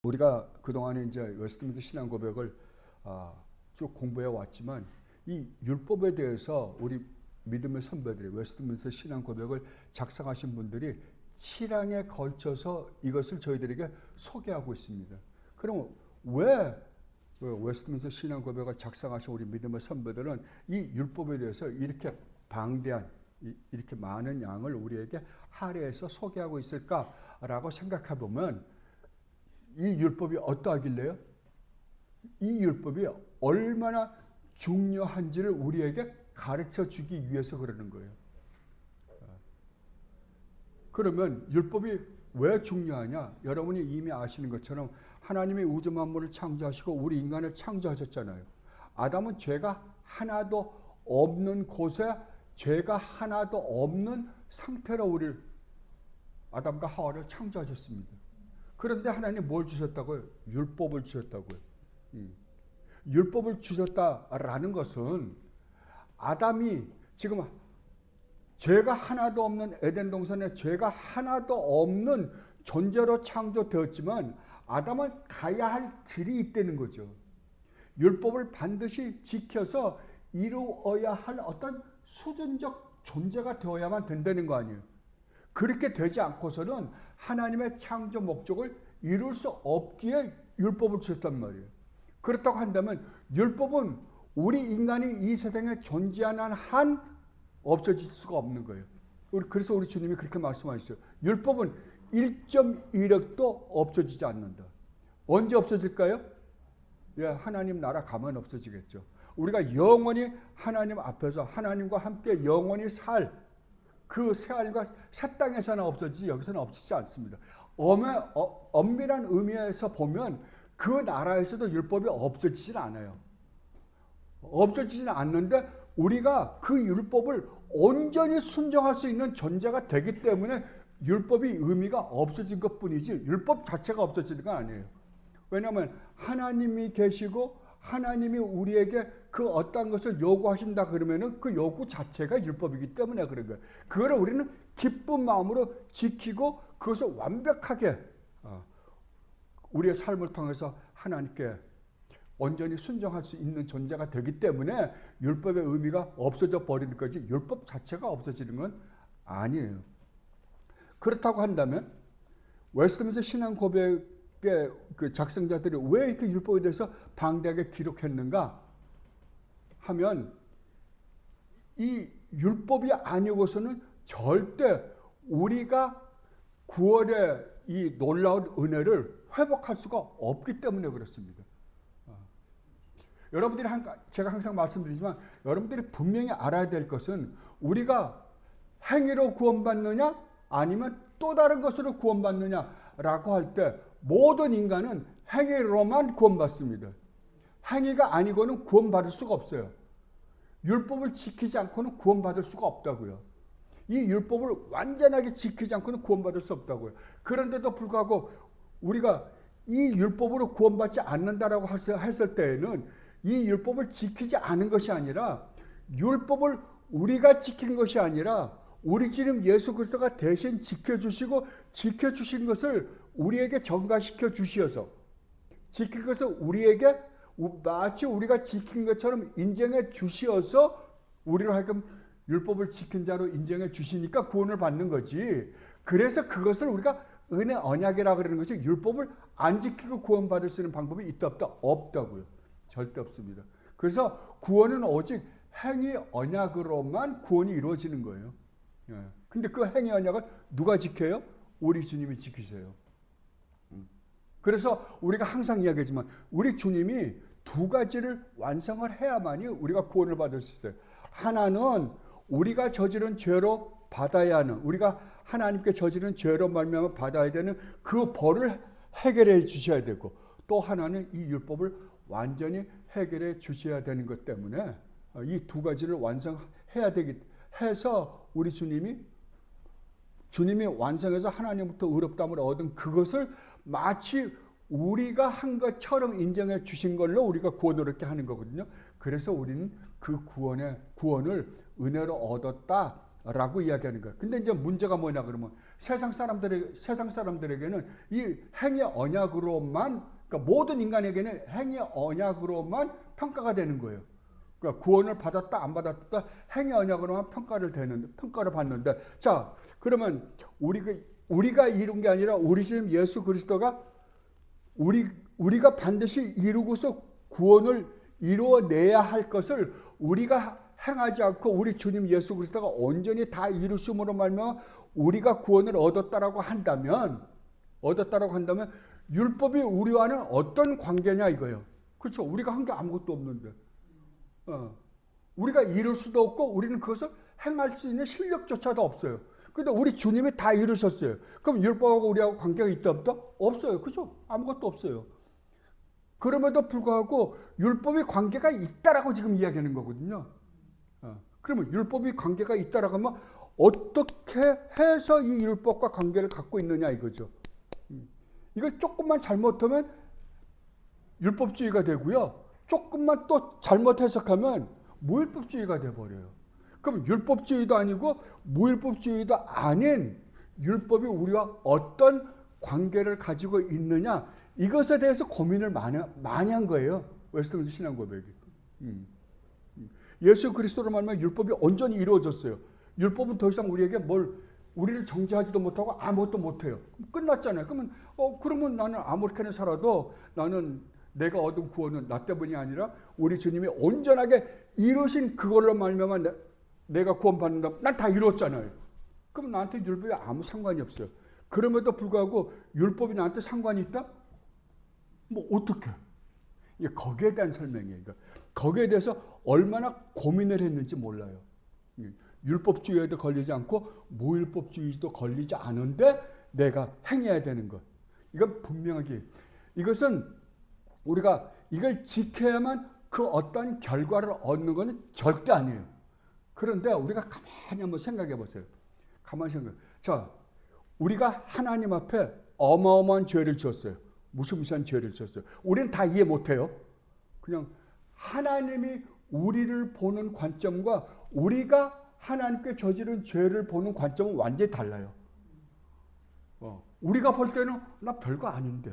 우리가 그동안에 이제 웨스트민스터 신앙 고백을 쭉 공부해 왔지만 이 율법에 대해서 우리 믿음의 선배들이 웨스트민스터 신앙 고백을 작성하신 분들이 7항에 걸쳐서 이것을 저희들에게 소개하고 있습니다. 그럼 왜 웨스트민스터 신앙 고백을 작성하신 우리 믿음의 선배들은 이 율법에 대해서 이렇게 방대한 이렇게 많은 양을 우리에게 할애해서 소개하고 있을까라고 생각해 보면 이 율법이 어떠하길래요? 이 율법이 얼마나 중요한지를 우리에게 가르쳐 주기 위해서 그러는 거예요. 그러면 율법이 왜 중요하냐? 여러분이 이미 아시는 것처럼 하나님이 우주 만물을 창조하시고 우리 인간을 창조하셨잖아요. 아담은 죄가 하나도 없는 곳에 죄가 하나도 없는 상태로 우리를 아담과 하와를 창조하셨습니다. 그런데 하나님 뭘 주셨다고요? 율법을 주셨다고요. 율법을 주셨다라는 것은 아담이 지금 죄가 하나도 없는 에덴 동산에 죄가 하나도 없는 존재로 창조되었지만 아담은 가야 할 길이 있다는 거죠. 율법을 반드시 지켜서 이루어야 할 어떤 수준적 존재가 되어야만 된다는 거 아니에요. 그렇게 되지 않고서는 하나님의 창조 목적을 이룰 수 없기에 율법을 주셨단 말이에요. 그렇다고 한다면 율법은 우리 인간이 이 세상에 존재하는 한 없어질 수가 없는 거예요. 그래서 우리 주님이 그렇게 말씀하셨어요. 율법은 1.1획도 없어지지 않는다. 언제 없어질까요? 예, 하나님 나라 가면 없어지겠죠. 우리가 영원히 하나님 앞에서 하나님과 함께 영원히 살 그 새하늘과 새 땅에서는 없어지지 여기서는 없어지지 않습니다. 엄밀한 의미에서 보면 그 나라에서도 율법이 없어지진 않아요. 없어지지는 않는데 우리가 그 율법을 온전히 순종할 수 있는 존재가 되기 때문에 율법이 의미가 없어진 것뿐이지 율법 자체가 없어지는 건 아니에요. 왜냐하면 하나님이 계시고 하나님이 우리에게 그 어떤 것을 요구하신다 그러면은 그 요구 자체가 율법이기 때문에 그런 거예요. 그거를 우리는 기쁜 마음으로 지키고 그것을 완벽하게 우리의 삶을 통해서 하나님께 온전히 순종할 수 있는 존재가 되기 때문에 율법의 의미가 없어져 버리는 거지 율법 자체가 없어지는 건 아니에요. 그렇다고 한다면 웨스트민스터 신앙 고백의 그 작성자들이 왜 이렇게 율법에 대해서 방대하게 기록했는가 하면 이 율법이 아니고서는 절대 우리가 구원의 이 놀라운 은혜를 회복할 수가 없기 때문에 그렇습니다. 여러분들이 제가 항상 말씀드리지만 여러분들이 분명히 알아야 될 것은 우리가 행위로 구원받느냐 아니면 또 다른 것으로 구원받느냐라고 할 때 모든 인간은 행위로만 구원받습니다. 행위가 아니고는 구원받을 수가 없어요. 율법을 지키지 않고는 구원받을 수가 없다고요. 이 율법을 완전하게 지키지 않고는 구원받을 수 없다고요. 그런데도 불구하고 우리가 이 율법으로 구원받지 않는다라고 했을 때에는 이 율법을 지키지 않은 것이 아니라 율법을 우리가 지킨 것이 아니라 우리 주님 예수 그리스도가 대신 지켜주시고 지켜주신 것을 우리에게 전가시켜 주시어서 지킨 것을 우리에게 마치 우리가 지킨 것처럼 인정해 주시어서 우리로 하여금 율법을 지킨 자로 인정해 주시니까 구원을 받는 거지. 그래서 그것을 우리가 은혜 언약이라 그러는 것이 율법을 안 지키고 구원받을 수 있는 방법이 있다 없다? 없다고요. 절대 없습니다. 그래서 구원은 오직 행위 언약으로만 구원이 이루어지는 거예요. 근데 그 행위 언약을 누가 지켜요? 우리 주님이 지키세요. 그래서 우리가 항상 이야기하지만 우리 주님이 두 가지를 완성을 해야만이 우리가 구원을 받을 수 있어요. 하나는 우리가 저지른 죄로 받아야 하는 우리가 하나님께 저지른 죄로 말미암아 받아야 되는 그 벌을 해결해 주셔야 되고 또 하나는 이 율법을 완전히 해결해 주셔야 되는 것 때문에 이 두 가지를 완성해야 되기 해서 우리 주님이 완성해서 하나님부터 의롭다함을 얻은 그것을 마치 우리가 한 것처럼 인정해 주신 걸로 우리가 구원을 얻게 하는 거거든요. 그래서 우리는 그 구원을 은혜로 얻었다라고 이야기하는 거예요. 근데 이제 문제가 뭐냐 그러면 세상 사람들에게는 이 행위 언약으로만, 그러니까 모든 인간에게는 행위 언약으로만 평가가 되는 거예요. 그러니까 구원을 받았다 안 받았다 행위 언약으로만 평가를 받는데, 자 그러면 우리가 이룬 게 아니라 우리 주님 예수 그리스도가 우리가 반드시 이루고서 구원을 이루어내야 할 것을 우리가 행하지 않고 우리 주님 예수 그리스도가 온전히 다 이루심으로 말미암아 우리가 구원을 얻었다라고 한다면 율법이 우리와는 어떤 관계냐 이거예요. 그렇죠? 우리가 한 게 아무것도 없는데, 우리가 이룰 수도 없고 우리는 그것을 행할 수 있는 실력조차도 없어요. 근데 우리 주님이 다 이루셨어요. 그럼 율법하고 우리하고 관계가 있다 없다? 없어요. 그죠? 아무것도 없어요. 그럼에도 불구하고 율법이 관계가 있다라고 지금 이야기하는 거거든요. 그러면 율법이 관계가 있다라고 하면 어떻게 해서 이 율법과 관계를 갖고 있느냐 이거죠. 이걸 조금만 잘못하면 율법주의가 되고요. 조금만 또 잘못 해석하면 무율법주의가 돼버려요. 그럼 율법주의도 아니고 무율법주의도 아닌 율법이 우리와 어떤 관계를 가지고 있느냐, 이것에 대해서 고민을 많이 한 거예요. 웨스트민스터 신앙 고백이. 예수 그리스도로 말하면 율법이 온전히 이루어졌어요. 율법은 더 이상 우리를 정죄하지도 못하고 아무것도 못해요. 끝났잖아요. 그러면 나는 아무렇게나 살아도 나는 내가 얻은 구원은 나 때문이 아니라 우리 주님이 온전하게 이루신 그걸로 말미암아 내가 구원받는다. 난 다 이뤘잖아요. 그럼 나한테 율법이 아무 상관이 없어요. 그럼에도 불구하고 율법이 나한테 상관이 있다? 어떻게? 거기에 대한 설명이에요. 거기에 대해서 얼마나 고민을 했는지 몰라요. 율법주의에도 걸리지 않고 무율법주의도 걸리지 않은데 내가 행해야 되는 것. 이건 분명하게, 이것은 우리가 이걸 지켜야만 그 어떤 결과를 얻는 것은 절대 아니에요. 그런데 우리가 가만히 한번 생각해 보세요. 자, 우리가 하나님 앞에 어마어마한 죄를 지었어요. 무시무시한 죄를 지었어요. 우리는 다 이해 못해요. 그냥 하나님이 우리를 보는 관점과 우리가 하나님께 저지른 죄를 보는 관점은 완전히 달라요. 우리가 볼 때는 나 별거 아닌데,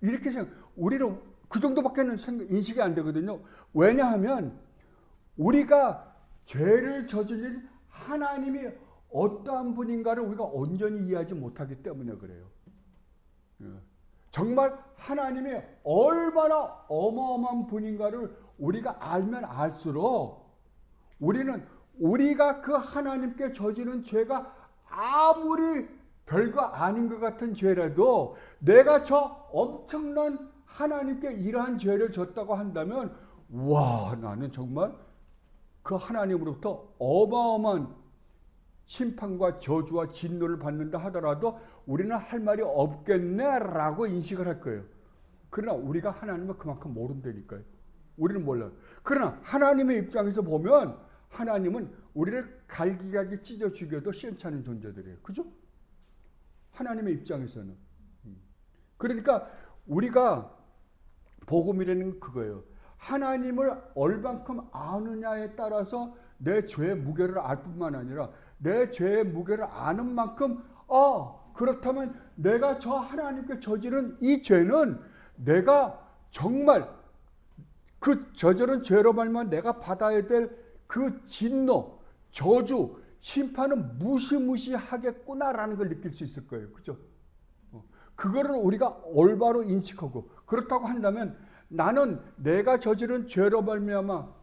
이렇게 우리는 그 정도밖에는 인식이 안 되거든요. 왜냐하면 우리가 죄를 저지른 하나님이 어떠한 분인가를 우리가 온전히 이해하지 못하기 때문에 그래요. 정말 하나님이 얼마나 어마어마한 분인가를 우리가 알면 알수록 우리가 그 하나님께 저지른 죄가 아무리 별거 아닌 것 같은 죄라도 내가 저 엄청난 하나님께 이러한 죄를 졌다고 한다면, 와, 나는 정말 그 하나님으로부터 어마어마한 심판과 저주와 진노를 받는다 하더라도 우리는 할 말이 없겠네라고 인식을 할 거예요. 그러나 우리가 하나님을 그만큼 모른다니까요. 우리는 몰라요. 그러나 하나님의 입장에서 보면 하나님은 우리를 갈기갈기 찢어 죽여도 시원찮은 존재들이에요. 그죠? 하나님의 입장에서는. 그러니까 우리가 복음이라는 그거예요. 하나님을 얼만큼 아느냐에 따라서 내 죄의 무게를 알 뿐만 아니라 내 죄의 무게를 아는 만큼 그렇다면 내가 저 하나님께 저지른 이 죄는 내가 정말 그 저지른 죄로 말미암아 내가 받아야 될 그 진노, 저주, 심판은 무시무시하겠구나라는 걸 느낄 수 있을 거예요. 그죠? 그거를 우리가 올바로 인식하고, 그렇다고 한다면 나는 내가 저지른 죄로 말미암아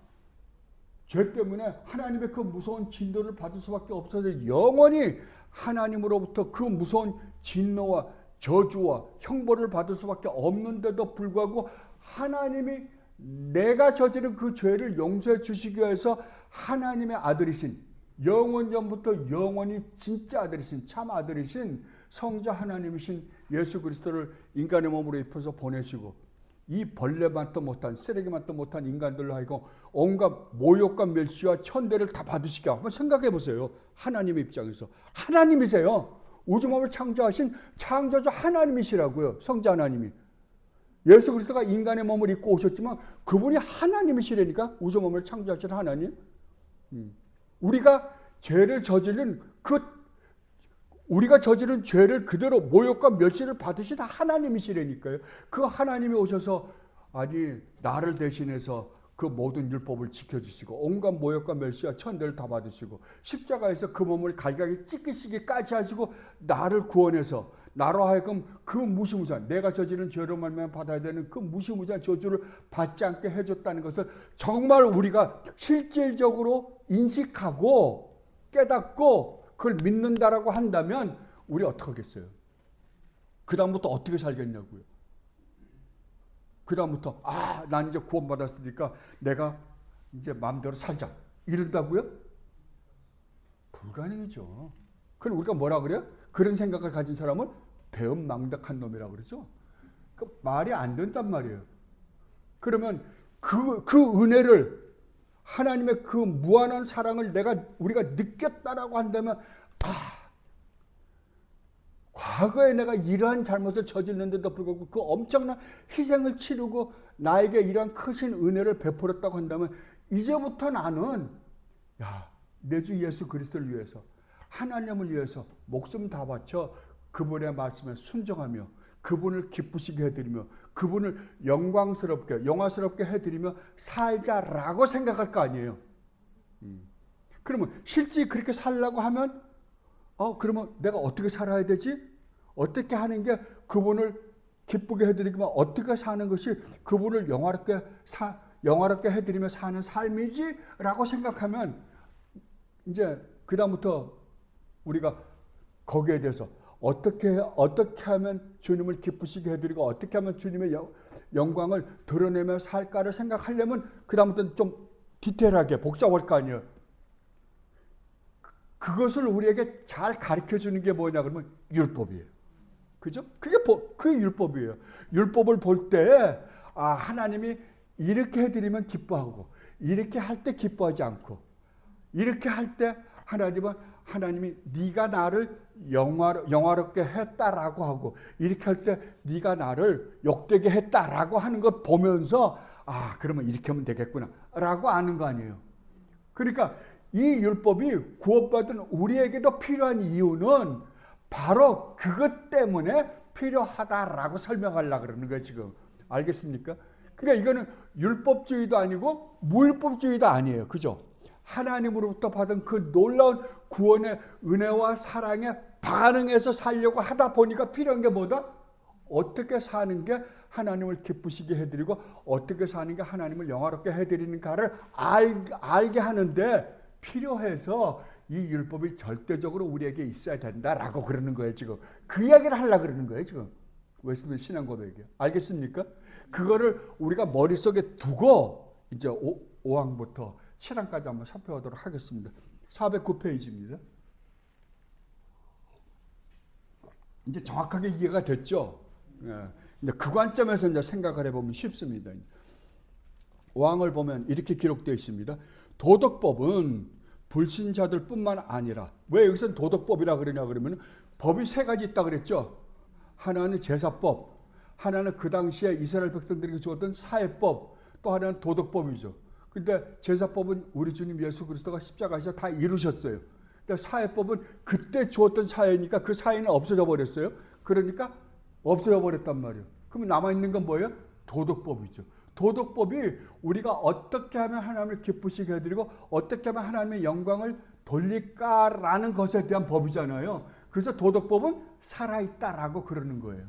죄 때문에 하나님의 그 무서운 진노를 받을 수밖에 없어서 영원히 하나님으로부터 그 무서운 진노와 저주와 형벌을 받을 수밖에 없는데도 불구하고 하나님이 내가 저지른 그 죄를 용서해 주시기 위해서 하나님의 아들이신, 영원전부터 영원히 진짜 아들이신, 참 아들이신 성자 하나님이신 예수 그리스도를 인간의 몸으로 입혀서 보내시고 이 벌레만도 못한, 쓰레기만도 못한 인간들로 하여금 온갖 모욕과 멸시와 천대를 다 받으시게 한번 생각해 보세요. 하나님의 입장에서. 하나님이세요. 우주만을 창조하신 창조주 하나님이시라고요. 성자 하나님이. 예수 그리스도가 인간의 몸을 입고 오셨지만 그분이 하나님이시라니까. 우주만을 창조하신 하나님. 우리가 죄를 저지른 우리가 저지른 죄를 그대로 모욕과 멸시를 받으신 하나님이시라니까요. 그 하나님이 오셔서 아니 나를 대신해서 그 모든 율법을 지켜주시고 온갖 모욕과 멸시와 천대를 다 받으시고 십자가에서 그 몸을 갈갈이 찢기시기까지 하시고 나를 구원해서 나로 하여금 그 무시무시한 내가 저지른 죄로 말미암아 받아야 되는 그 무시무시한 저주를 받지 않게 해줬다는 것을 정말 우리가 실질적으로 인식하고 깨닫고 그걸 믿는다라고 한다면 우리 어떻게 하겠어요? 그 다음부터 어떻게 살겠냐고요. 그 다음부터 난 이제 구원받았으니까 내가 이제 마음대로 살자 이런다고요? 불가능이죠. 그럼 우리가 뭐라 그래요? 그런 생각을 가진 사람을 배은망덕한 놈이라고 그러죠. 그 말이 안 된단 말이에요. 그러면 그 은혜를 하나님의 그 무한한 사랑을 우리가 느꼈다라고 한다면 과거에 내가 이러한 잘못을 저질렀는데도 불구하고 그 엄청난 희생을 치르고 나에게 이러한 크신 은혜를 베풀었다고 한다면 이제부터 나는 내 주 예수 그리스도를 위해서 하나님을 위해서 목숨 다 바쳐 그분의 말씀에 순종하며 그분을 기쁘시게 해드리며 그분을 영화스럽게 해드리며 살자라고 생각할 거 아니에요. 그러면 실제 그렇게 살려고 하면 그러면 내가 어떻게 살아야 되지? 어떻게 하는 게 그분을 기쁘게 해드리기만 어떻게 사는 것이 그분을 영화롭게 해드리며 사는 삶이지? 라고 생각하면 이제 그 다음부터 우리가 거기에 대해서 어떻게 하면 주님을 기쁘시게 해드리고 어떻게 하면 주님의 영광을 드러내며 살까를 생각하려면 그 다음부터는 좀 디테일하게 복잡할 거 아니에요. 그것을 우리에게 잘 가르쳐주는 게 뭐냐 그러면 율법이에요. 그죠? 그게 율법이에요. 율법을 볼 때 하나님이 이렇게 해드리면 기뻐하고 이렇게 할 때 기뻐하지 않고 이렇게 할 때 하나님이 네가 나를 영화롭게 했다라고 하고 이렇게 할 때 네가 나를 욕되게 했다라고 하는 걸 보면서 그러면 이렇게 하면 되겠구나 라고 아는 거 아니에요. 그러니까 이 율법이 구원받은 우리에게도 필요한 이유는 바로 그것 때문에 필요하다라고 설명하려고 그러는 거예요. 지금 알겠습니까? 그러니까 이거는 율법주의도 아니고 무율법주의도 아니에요. 그죠? 하나님으로부터 받은 그 놀라운 구원의 은혜와 사랑에 반응해서 살려고 하다 보니까 필요한 게 뭐다? 어떻게 사는 게 하나님을 기쁘시게 해드리고 어떻게 사는 게 하나님을 영화롭게 해드리는가를 알게 하는데 필요해서 이 율법이 절대적으로 우리에게 있어야 된다라고 그러는 거예요. 지금 그 이야기를 하려고 그러는 거예요. 지금 웨스트민 신앙 고백이에요. 알겠습니까? 그거를 우리가 머릿속에 두고 이제 5항부터 7항까지 한번 살펴보도록 하겠습니다. 409페이지입니다. 이제 정확하게 이해가 됐죠? 근데 그 관점에서 이제 생각을 해보면 쉽습니다. 5항을 보면 이렇게 기록되어 있습니다. 도덕법은 불신자들 뿐만 아니라, 왜 여기서 도덕법이라 그러냐 그러면 법이 세 가지 있다 그랬죠? 하나는 제사법, 하나는 그 당시에 이스라엘 백성들에게 주었던 사회법, 또 하나는 도덕법이죠. 근데 제사법은 우리 주님 예수 그리스도가 십자가에서 다 이루셨어요. 근데 사회법은 그때 주었던 사회니까 그 사회는 없어져 버렸어요. 그러니까 없어져 버렸단 말이에요. 그러면 남아있는 건 뭐예요? 도덕법이죠. 도덕법이 우리가 어떻게 하면 하나님을 기쁘시게 해드리고 어떻게 하면 하나님의 영광을 돌릴까라는 것에 대한 법이잖아요. 그래서 도덕법은 살아있다라고 그러는 거예요.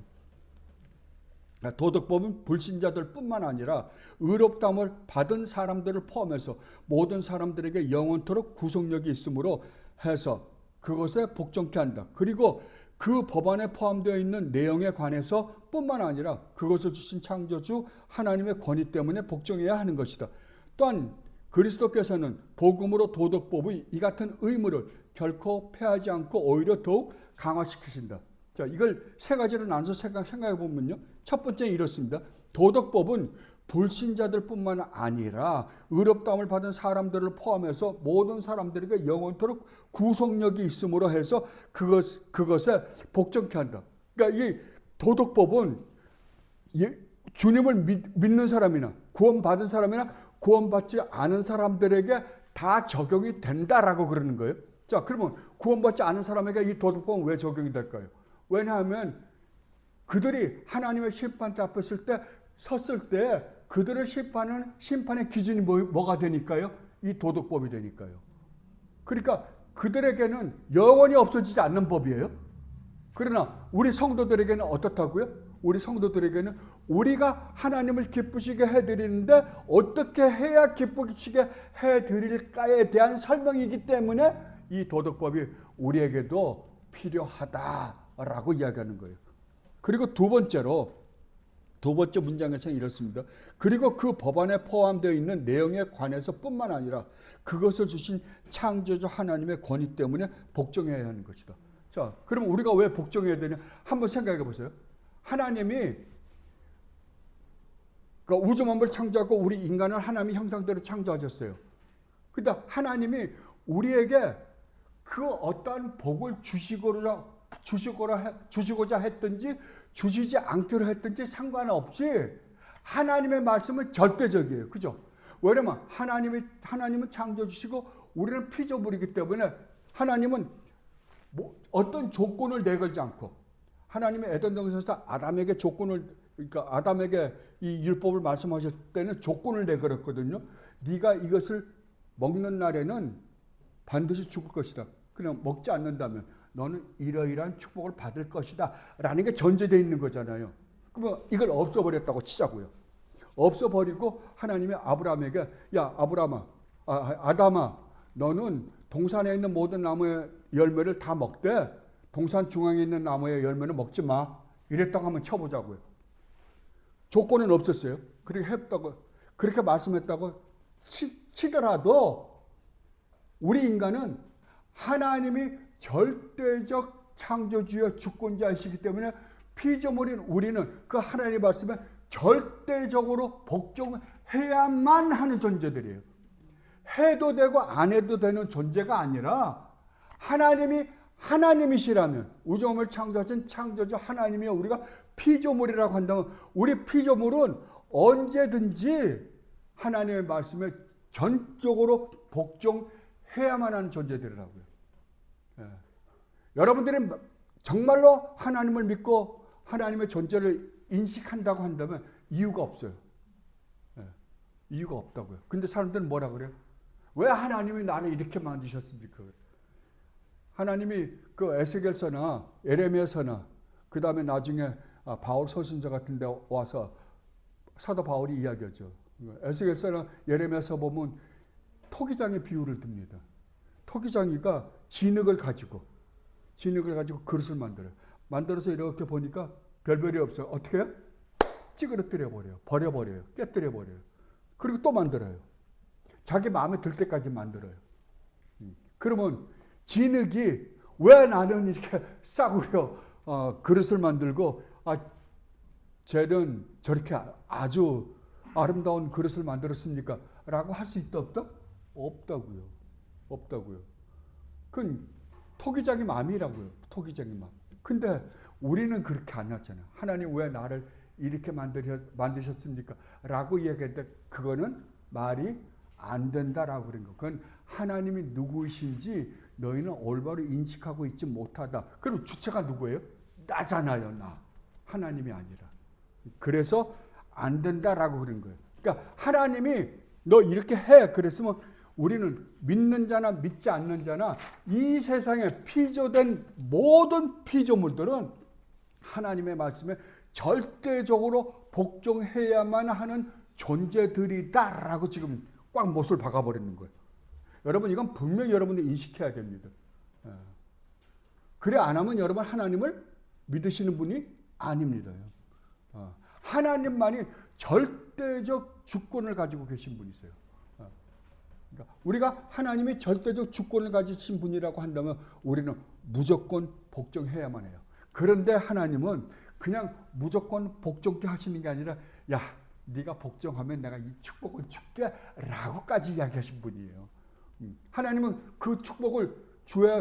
도덕법은 불신자들 뿐만 아니라 의롭다함을 받은 사람들을 포함해서 모든 사람들에게 영원토록 구속력이 있으므로 해서 그것에 복종케 한다. 그리고 그 법안에 포함되어 있는 내용에 관해서 뿐만 아니라 그것을 주신 창조주 하나님의 권위 때문에 복종해야 하는 것이다. 또한 그리스도께서는 복음으로 도덕법의 이 같은 의무를 결코 폐하지 않고 오히려 더욱 강화시키신다. 자, 이걸 세 가지로 나눠서 생각해 보면요. 첫 번째는 이렇습니다. 도덕법은 불신자들 뿐만 아니라 의롭다함을 받은 사람들을 포함해서 모든 사람들에게 영원토록 구속력이 있음으로 해서 그것에 복종케 한다. 그러니까 이 도덕법은 주님을 믿는 사람이나 구원받은 사람이나 구원받지 않은 사람들에게 다 적용이 된다라고 그러는 거예요. 자, 그러면 구원받지 않은 사람에게 이 도덕법은 왜 적용이 될까요? 왜냐하면 그들이 하나님의 심판대 앞에 섰을 때 그들을 심판하는 심판의 기준이 뭐가 되니까요? 이 도덕법이 되니까요. 그러니까 그들에게는 영원히 없어지지 않는 법이에요. 그러나 우리 성도들에게는 어떻다고요? 우리 성도들에게는 우리가 하나님을 기쁘시게 해드리는데 어떻게 해야 기쁘시게 해드릴까에 대한 설명이기 때문에 이 도덕법이 우리에게도 필요하다라고 이야기하는 거예요. 그리고 두 번째 문장에서는 이렇습니다. 그리고 그 법안에 포함되어 있는 내용에 관해서 뿐만 아니라 그것을 주신 창조주 하나님의 권위 때문에 복종해야 하는 것이다. 자, 그럼 우리가 왜 복종해야 되냐? 한번 생각해 보세요. 하나님이 그러니까 우주 만물을 창조하고 우리 인간을 하나님의 형상대로 창조하셨어요. 그러니까 하나님이 우리에게 그 어떠한 복을 주시고자 했든지 주시지 않기로 했든지 상관없이 하나님의 말씀은 절대적이에요. 그죠? 왜냐면 하나님은 창조주시고 우리는 피조물이기 때문에 하나님은 어떤 조건을 내걸지 않고 하나님이 에덴 동산에서 아담에게 그러니까 아담에게 이 율법을 말씀하셨을 때는 조건을 내걸었거든요. 네가 이것을 먹는 날에는 반드시 죽을 것이다. 그냥 먹지 않는다면 너는 이러이러한 축복을 받을 것이다 라는 게 전제되어 있는 거잖아요. 그러면 이걸 없애버렸다고 치자고요. 없애버리고 하나님이 아브라함에게 야 아담아 너는 동산에 있는 모든 나무의 열매를 다 먹되 동산 중앙에 있는 나무의 열매는 먹지 마. 이랬다고 한번 쳐보자고요. 조건은 없었어요. 그렇게 말씀했다고 치더라도 우리 인간은 하나님이 절대적 창조주여 주권자이시기 때문에 피조물인 우리는 그 하나님의 말씀에 절대적으로 복종해야만 하는 존재들이에요. 해도 되고 안 해도 되는 존재가 아니라 하나님이시라면 우주만물을 창조하신 창조주 하나님이여 우리가 피조물이라고 한다면 우리 피조물은 언제든지 하나님의 말씀에 전적으로 복종해야만 하는 존재들이라고요. 예. 여러분들이 정말로 하나님을 믿고 하나님의 존재를 인식한다고 한다면 이유가 없어요. 예. 이유가 없다고요. 근데 사람들은 뭐라 그래요? 왜 하나님이 나를 이렇게 만드셨습니까? 하나님이 그 에스겔서나 예레미야서나 그 다음에 나중에 바울 서신서 같은 데 와서 사도 바울이 이야기하죠. 에스겔서나 예레미야서 보면 토기장의 비유를 듭니다. 토기장이가 진흙을 가지고 그릇을 만들어요. 만들어서 이렇게 보니까 별별이 없어요. 어떻게 해요? 찌그러뜨려 버려요. 버려버려요. 깨뜨려 버려요. 그리고 또 만들어요. 자기 마음에 들 때까지 만들어요. 그러면 진흙이 왜 나는 이렇게 싸구려 그릇을 만들고 쟤는 저렇게 아주 아름다운 그릇을 만들었습니까? 라고 할 수 있다 없다? 없다고요. 그건 토기장의 마음이라고요. 토기장의 마음. 근데 우리는 그렇게 안 하잖아요. 하나님 왜 나를 이렇게 만드셨습니까? 라고 이야기했는데 그거는 말이 안 된다라고 그런 거. 그건 하나님이 누구이신지 너희는 올바로 인식하고 있지 못하다. 그럼 주체가 누구예요? 나잖아요. 나. 하나님이 아니라. 그래서 안 된다라고 그런 거예요. 그러니까 하나님이 너 이렇게 해. 그랬으면 우리는 믿는 자나 믿지 않는 자나 이 세상에 피조된 모든 피조물들은 하나님의 말씀에 절대적으로 복종해야만 하는 존재들이다라고 지금 꽉 못을 박아버리는 거예요. 여러분 이건 분명히 여러분들이 인식해야 됩니다. 그래 안 하면 여러분 하나님을 믿으시는 분이 아닙니다. 하나님만이 절대적 주권을 가지고 계신 분이세요. 그러니까 우리가 하나님이 절대적 주권을 가지신 분이라고 한다면 우리는 무조건 복종해야만 해요. 그런데 하나님은 그냥 무조건 복종케 하시는 게 아니라 야 네가 복종하면 내가 이 축복을 줄게 라고까지 이야기하신 분이에요. 하나님은 그 축복을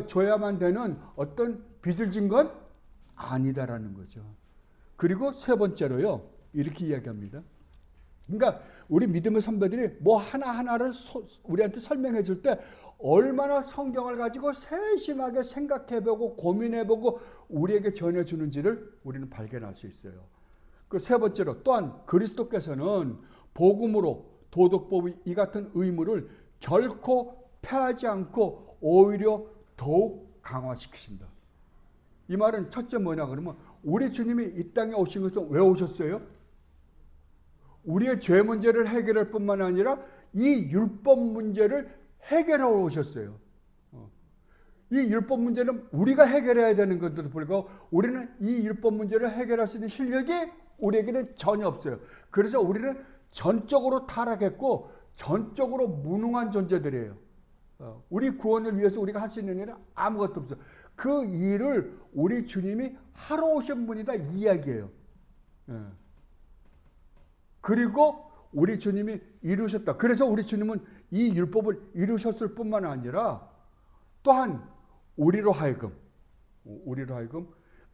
줘야만 되는 어떤 빚을 진 건 아니다라는 거죠. 그리고 세 번째로요. 이렇게 이야기합니다. 그러니까 우리 믿음의 선배들이 뭐 하나하나를 우리한테 설명해 줄 때 얼마나 성경을 가지고 세심하게 생각해보고 고민해보고 우리에게 전해주는지를 우리는 발견할 수 있어요. 그 세 번째로 또한 그리스도께서는 복음으로 도덕법의 이 같은 의무를 결코 폐하지 않고 오히려 더욱 강화시키신다. 이 말은 첫째 뭐냐 그러면 우리 주님이 이 땅에 오신 것은 왜 오셨어요? 우리의 죄 문제를 해결할 뿐만 아니라 이 율법 문제를 해결하러 오셨어요. 이 율법 문제는 우리가 해결해야 되는 건데도 불구하고 우리는 이 율법 문제를 해결할 수 있는 실력이 우리에게는 전혀 없어요. 그래서 우리는 전적으로 타락했고 전적으로 무능한 존재들이에요. 우리 구원을 위해서 우리가 할 수 있는 일은 아무것도 없어요. 그 일을 우리 주님이 하러 오신 분이다 이 이야기예요. 그리고 우리 주님이 이루셨다. 그래서 우리 주님은 이 율법을 이루셨을 뿐만 아니라 또한 우리로 하여금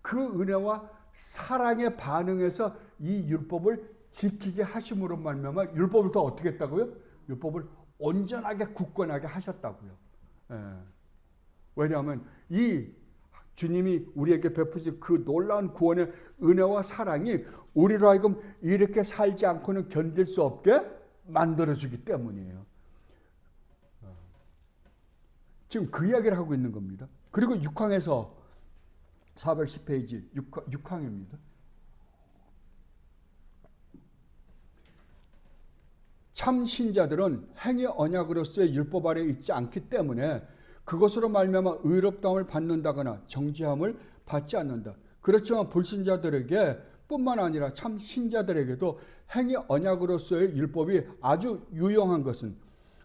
그 은혜와 사랑에 반응해서 이 율법을 지키게 하심으로 말미암아 율법을 더 어떻게 했다고요? 율법을 온전하게 굳건하게 하셨다고요. 왜냐하면 이 주님이 우리에게 베푸신 그 놀라운 구원의 은혜와 사랑이 우리로 하여금 이렇게 살지 않고는 견딜 수 없게 만들어주기 때문이에요. 지금 그 이야기를 하고 있는 겁니다. 그리고 6항에서 410페이지 6항입니다. 참 신자들은 행위 언약으로서의 율법 아래에 있지 않기 때문에 그것으로 말미암아 의롭다함을 받는다거나 정죄함을 받지 않는다. 그렇지만 불신자들에게 뿐만 아니라 참 신자들에게도 행위 언약으로서의 율법이 아주 유용한 것은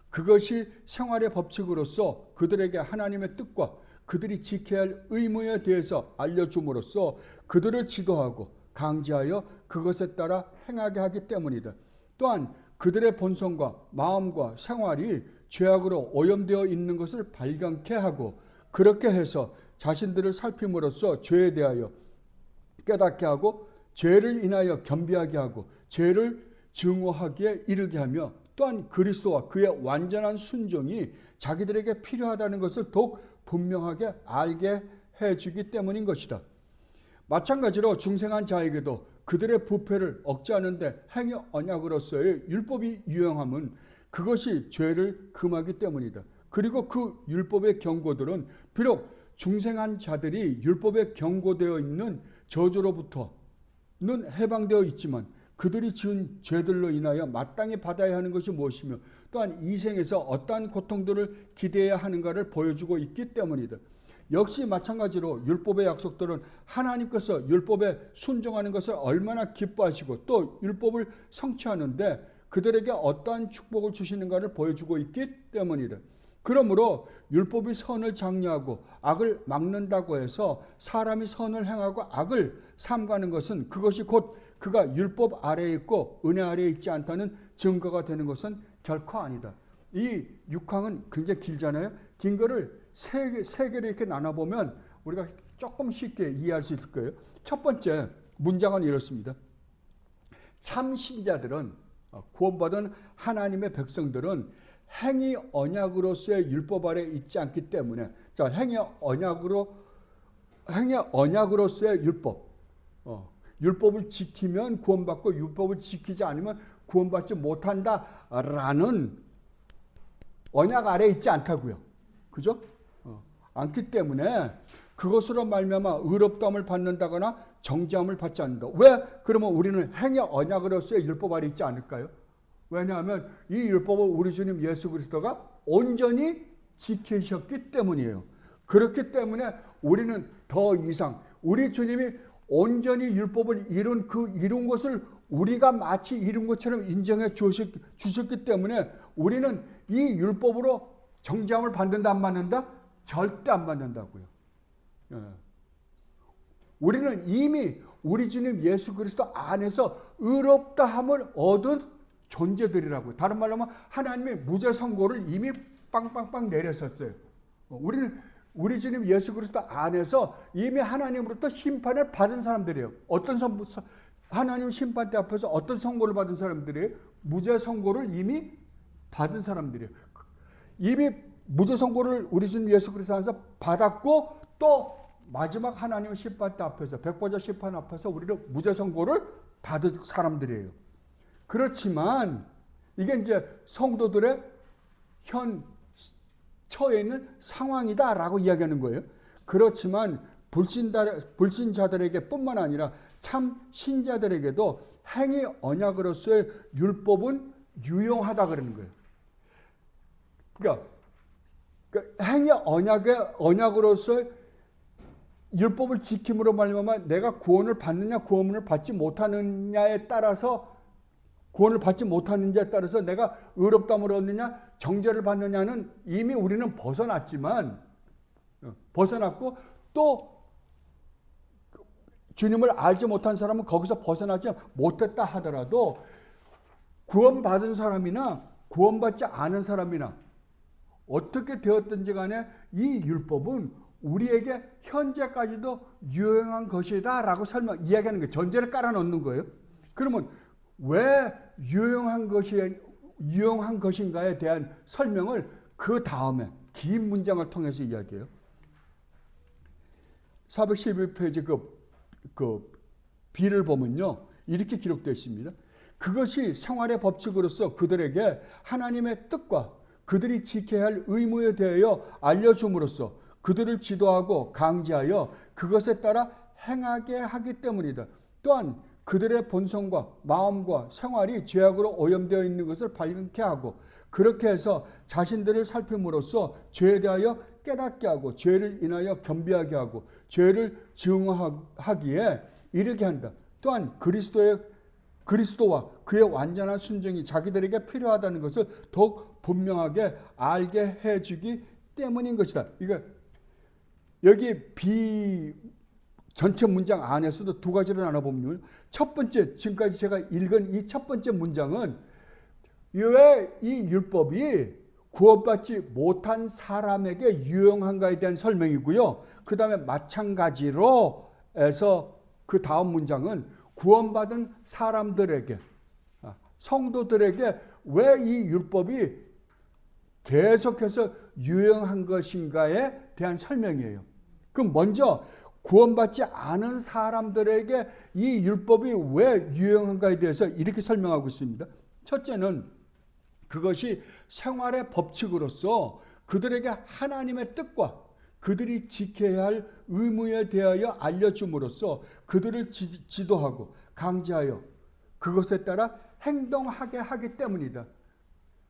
그것이 생활의 법칙으로서 그들에게 하나님의 뜻과 그들이 지켜야 할 의무에 대해서 알려줌으로써 그들을 지도하고 강제하여 그것에 따라 행하게 하기 때문이다. 또한 그들의 본성과 마음과 생활이 죄악으로 오염되어 있는 것을 발견케 하고 그렇게 해서 자신들을 살핌으로써 죄에 대하여 깨닫게 하고 죄를 인하여 겸비하게 하고 죄를 증오하기에 이르게 하며 또한 그리스도와 그의 완전한 순종이 자기들에게 필요하다는 것을 더욱 분명하게 알게 해주기 때문인 것이다. 마찬가지로 중생한 자에게도 그들의 부패를 억제하는데 행위 언약으로서의 율법이 유용함은 그것이 죄를 금하기 때문이다. 그리고 그 율법의 경고들은 비록 중생한 자들이 율법에 경고되어 있는 저주로부터는 해방되어 있지만 그들이 지은 죄들로 인하여 마땅히 받아야 하는 것이 무엇이며 또한 이 생에서 어떠한 고통들을 기대해야 하는가를 보여주고 있기 때문이다. 역시 마찬가지로 율법의 약속들은 하나님께서 율법에 순종하는 것을 얼마나 기뻐하시고 또 율법을 성취하는데 그들에게 어떠한 축복을 주시는가를 보여주고 있기 때문이다. 그러므로 율법이 선을 장려하고 악을 막는다고 해서 사람이 선을 행하고 악을 삼가는 것은 그것이 곧 그가 율법 아래에 있고 은혜 아래에 있지 않다는 증거가 되는 것은 결코 아니다. 이 6항은 굉장히 길잖아요. 긴 거를 세 개로 이렇게 나눠보면 우리가 조금 쉽게 이해할 수 있을 거예요. 첫 번째 문장은 이렇습니다. 참 신자들은 구원받은 하나님의 백성들은 행위 언약으로서의 율법 아래 있지 않기 때문에 자 행위 언약으로서의 율법 율법을 지키면 구원받고 율법을 지키지 않으면 구원받지 못한다라는 언약 아래 있지 않다고요. 그죠? 않기 때문에 그것으로 말미암아 의롭다함을 받는다거나 정죄함을 받지 않는다. 왜? 그러면 우리는 행위 언약으로서의 율법 아래 있지 않을까요? 왜냐하면 이 율법을 우리 주님 예수 그리스도가 온전히 지키셨기 때문이에요. 그렇기 때문에 우리는 더 이상 우리 주님이 온전히 율법을 이룬 것을 우리가 마치 이룬 것처럼 인정해 주셨기 때문에 우리는 이 율법으로 정죄함을 받는다 안 받는다? 절대 안 받는다고요. 우리는 이미 우리 주님 예수 그리스도 안에서 의롭다함을 얻은 존재들이라고요. 다른 말로 하면 하나님의 무죄 선고를 이미 빵빵빵 내렸었어요. 우리는 우리 주님 예수 그리스도 안에서 이미 하나님으로부터 심판을 받은 사람들이에요. 하나님 심판대 앞에서 어떤 선고를 받은 사람들이에요? 무죄 선고를 이미 받은 사람들이에요. 이미 무죄 선고를 우리 주 예수 그리스도 안에서 받았고 또 마지막 하나님의 심판 앞에서 백보자 심판 앞에서 우리는 무죄 선고를 받은 사람들이에요. 그렇지만 이게 이제 성도들의 현 처해 있는 상황이다라고 이야기하는 거예요. 그렇지만 불신자들에게 뿐만 아니라 참 신자들에게도 행위 언약으로서의 율법은 유용하다 그러는 거예요. 그러니까 행위 언약으로서 율법을 지킴으로 말미암아 내가 구원을 받느냐 구원을 받지 못하느냐에 따라서 구원을 받지 못하는지에 따라서 내가 의롭다함을 얻느냐 정죄를 받느냐는 이미 우리는 벗어났지만 벗어났고 또 주님을 알지 못한 사람은 거기서 벗어나지 못했다 하더라도 구원받은 사람이나 구원받지 않은 사람이나 어떻게 되었든지 간에 이 율법은 우리에게 현재까지도 유용한 것이다 라고 이야기하는 거예요. 전제를 깔아놓는 거예요. 그러면 왜 유용한 것인가에 대한 설명을 그 다음에 긴 문장을 통해서 이야기해요. 411페이지 그 B를 보면요. 이렇게 기록되어 있습니다. 그것이 생활의 법칙으로서 그들에게 하나님의 뜻과 그들이 지켜야 할 의무에 대하여 알려줌으로써 그들을 지도하고 강제하여 그것에 따라 행하게 하기 때문이다. 또한 그들의 본성과 마음과 생활이 죄악으로 오염되어 있는 것을 발견케 하고 그렇게 해서 자신들을 살핌으로써 죄에 대하여 깨닫게 하고 죄를 인하여 겸비하게 하고 죄를 증오하기에 이르게 한다. 또한 그리스도와 그의 완전한 순종이 자기들에게 필요하다는 것을 더욱 분명하게 알게 해주기 때문인 것이다. 이거 여기 B 전체 문장 안에서도 두 가지를 나눠보면 첫 번째 지금까지 제가 읽은 이 첫 번째 문장은 왜 이 율법이 구원받지 못한 사람에게 유용한가에 대한 설명이고요. 그 다음에 마찬가지로 해서 그 다음 문장은 구원받은 사람들에게 성도들에게 왜 이 율법이 계속해서 유용한 것인가에 대한 설명이에요. 그럼 먼저 구원받지 않은 사람들에게 이 율법이 왜 유용한가에 대해서 이렇게 설명하고 있습니다. 첫째는 그것이 생활의 법칙으로서 그들에게 하나님의 뜻과 그들이 지켜야 할 의무에 대하여 알려줌으로써 그들을 지도하고 강제하여 그것에 따라 행동하게 하기 때문이다.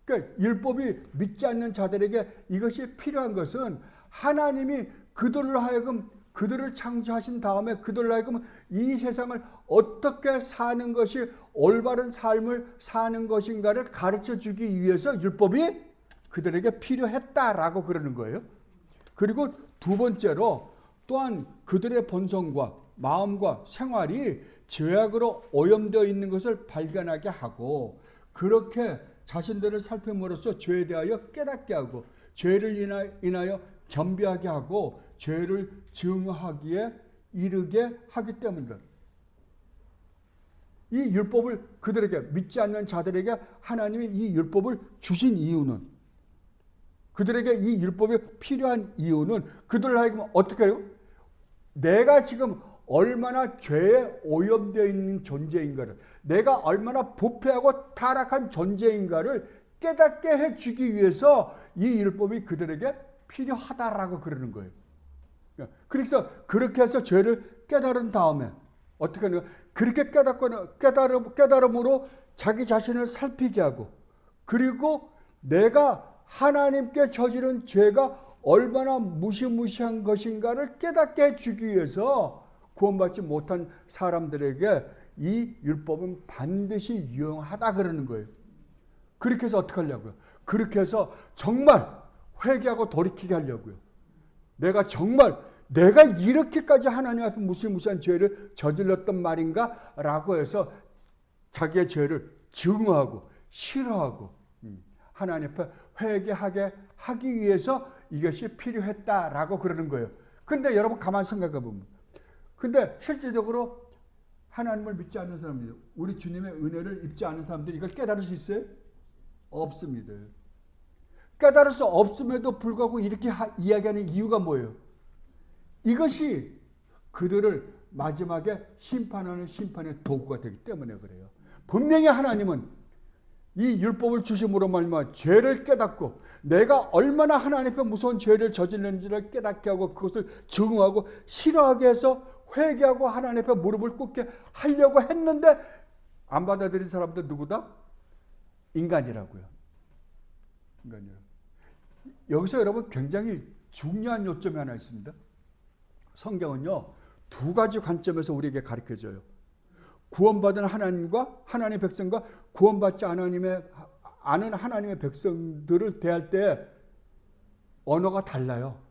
그러니까 율법이 믿지 않는 자들에게 이것이 필요한 것은 하나님이 그들을 창조하신 다음에 그들로 하여금 이 세상을 어떻게 사는 것이 올바른 삶을 사는 것인가를 가르쳐 주기 위해서 율법이 그들에게 필요했다라고 그러는 거예요. 그리고 두 번째로 또한 그들의 본성과 마음과 생활이 죄악으로 오염되어 있는 것을 발견하게 하고 그렇게 자신들을 살핌으로써 죄에 대하여 깨닫게 하고 죄를 인하여 겸비하게 하고 죄를 증오하기에 이르게 하기 때문이다. 이 율법을 그들에게 믿지 않는 자들에게 하나님이 이 율법을 주신 이유는 그들에게 이 율법이 필요한 이유는 그들을 하여금 어떻게 해요? 내가 지금 얼마나 죄에 오염되어 있는 존재인가를 내가 얼마나 부패하고 타락한 존재인가를 깨닫게 해주기 위해서 이 율법이 그들에게 필요하다라고 그러는 거예요. 그래서 그렇게 해서 죄를 깨달은 다음에 어떻게 하는가? 그렇게 깨달음으로 자기 자신을 살피게 하고 그리고 내가 하나님께 저지른 죄가 얼마나 무시무시한 것인가를 깨닫게 해주기 위해서 구원받지 못한 사람들에게 이 율법은 반드시 유용하다 그러는 거예요. 그렇게 해서 어떻게 하려고요? 그렇게 해서 정말 회개하고 돌이키게 하려고요. 내가 이렇게까지 하나님 앞에 무시무시한 죄를 저질렀던 말인가? 라고 해서 자기의 죄를 증오하고 싫어하고 하나님 앞에 회개하게 하기 위해서 이것이 필요했다라고 그러는 거예요. 근데 여러분 가만히 생각해 보면 근데 실제적으로 하나님을 믿지 않는 사람들, 우리 주님의 은혜를 입지 않은 사람들이 이걸 깨달을 수 있어요? 없습니다. 깨달을 수 없음에도 불구하고 이렇게 이야기하는 이유가 뭐예요? 이것이 그들을 마지막에 심판하는 심판의 도구가 되기 때문에 그래요. 분명히 하나님은 이 율법을 주심으로 말미암아 죄를 깨닫고 내가 얼마나 하나님 앞에 무서운 죄를 저질렀는지를 깨닫게 하고 그것을 증오하고 싫어하게 해서 회개하고 하나님 앞에 무릎을 꿇게 하려고 했는데 안 받아들인 사람들 누구다? 인간이라고요. 인간이요. 여기서 여러분 굉장히 중요한 요점이 하나 있습니다. 성경은요, 두 가지 관점에서 우리에게 가르쳐줘요. 구원받은 하나님과 하나님의 백성과 구원받지 않은 하나님의 백성들을 대할 때 언어가 달라요.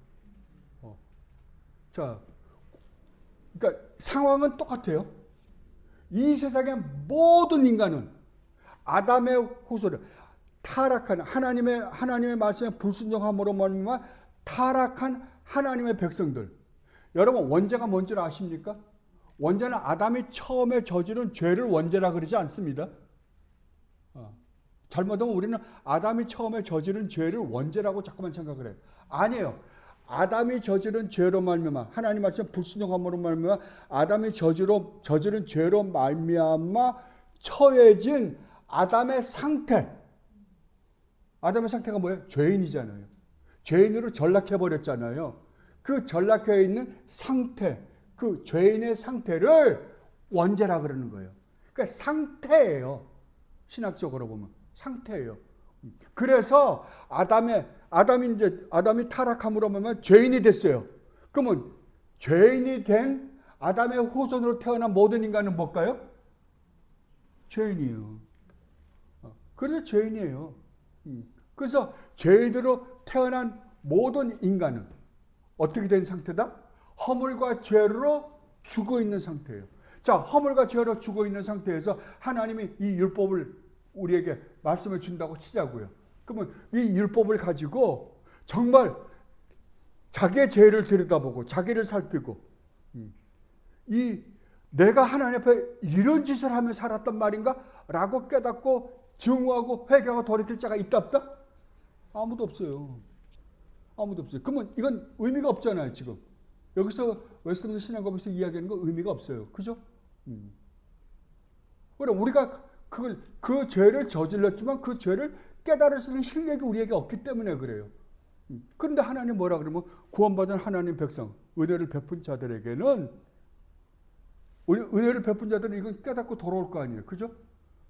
자, 그러니까 상황은 똑같아요. 이 세상의 모든 인간은 아담의 후손을 타락한 하나님의 말씀에 불순종함으로 말미암아 타락한 하나님의 백성들. 여러분 원죄가 뭔지 아십니까? 원죄는 아담이 처음에 저지른 죄를 원죄라 그러지 않습니다. 잘못하면 우리는 아담이 처음에 저지른 죄를 원죄라고 자꾸만 생각을 해요. 아니에요. 아담이 저지른 죄로 말미암아 하나님 말씀 불순종함으로 말미암아 아담이 저지른 죄로 말미암아 처해진 아담의 상태. 아담의 상태가 뭐예요? 죄인이잖아요. 죄인으로 전락해 버렸잖아요. 그 전락해 있는 상태, 그 죄인의 상태를 원죄라 그러는 거예요. 그러니까 상태예요. 신학적으로 보면 상태예요. 그래서 아담이 타락함으로 보면 죄인이 됐어요. 그러면 죄인이 된 아담의 후손으로 태어난 모든 인간은 뭘까요? 죄인이에요. 그래서 죄인이에요. 그래서 죄인으로 태어난 모든 인간은 어떻게 된 상태다? 허물과 죄로 죽어 있는 상태예요. 자, 허물과 죄로 죽어 있는 상태에서 하나님이 이 율법을 우리에게 말씀을 준다고 치자고요. 그러면 이 율법을 가지고 정말 자기의 죄를 들여다보고 자기를 살피고 내가 하나님 앞에 이런 짓을 하며 살았단 말인가? 라고 깨닫고 증오하고 회개하고 돌이킬 자가 있다 없다? 아무도 없어요. 아무도 없어요. 그러면 이건 의미가 없잖아요, 지금. 여기서 웨스트민스터 신앙법에서 이야기하는 건 의미가 없어요. 그죠? 그럼 우리가 그 죄를 저질렀지만 그 죄를 깨달을 수 있는 실력이 우리에게 없기 때문에 그래요. 그런데 하나님 뭐라 그러면 구원받은 하나님 백성, 은혜를 베푼 자들에게는 은혜를 베푼 자들은 이건 깨닫고 돌아올 거 아니에요. 그죠?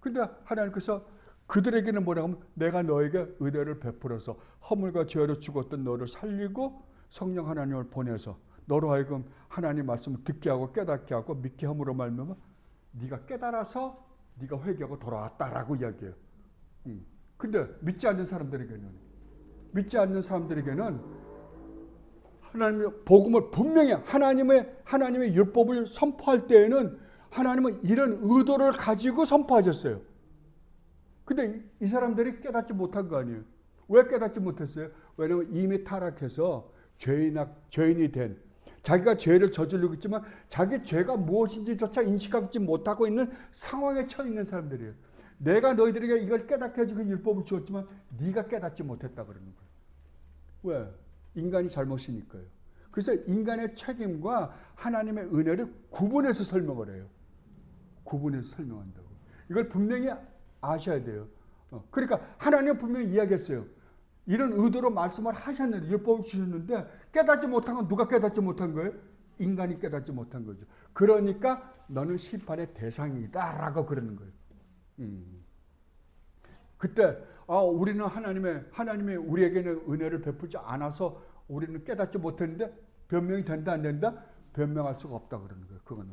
근데 하나님께서 그들에게는 뭐라고 하면 내가 너에게 은혜를 베풀어서 허물과 죄로 죽었던 너를 살리고 성령 하나님을 보내서 너로 하여금 하나님 말씀을 듣게 하고 깨닫게 하고 믿게 함으로 말미암아 네가 깨달아서 네가 회개하고 돌아왔다라고 이야기해요. 근데 믿지 않는 사람들에게는 하나님의 복음을 분명히 하나님의 율법을 선포할 때에는 하나님은 이런 의도를 가지고 선포하셨어요. 근데 이 사람들이 깨닫지 못한 거 아니에요. 왜 깨닫지 못했어요? 왜냐하면 이미 타락해서 죄인이 된 자기가 죄를 저지르고 있지만 자기 죄가 무엇인지조차 인식하지 못하고 있는 상황에 처해 있는 사람들이에요. 내가 너희들에게 이걸 깨닫게 해주고 율법을 주었지만 네가 깨닫지 못했다 그러는 거예요. 왜? 인간이 잘못이니까요. 그래서 인간의 책임과 하나님의 은혜를 구분해서 설명을 해요. 구분해서 설명한다고. 이걸 분명히 아셔야 돼요. 그러니까 하나님은 분명히 이야기했어요. 이런 의도로 말씀을 하셨는데 율법을 주셨는데 깨닫지 못한 건 누가 깨닫지 못한 거예요? 인간이 깨닫지 못한 거죠. 그러니까 너는 심판의 대상이다라고 그러는 거예요. 그때 우리는 하나님의 우리에게는 은혜를 베풀지 않아서 우리는 깨닫지 못했는데 변명이 된다 안 된다? 변명할 수가 없다 그러는 거예요. 그거는.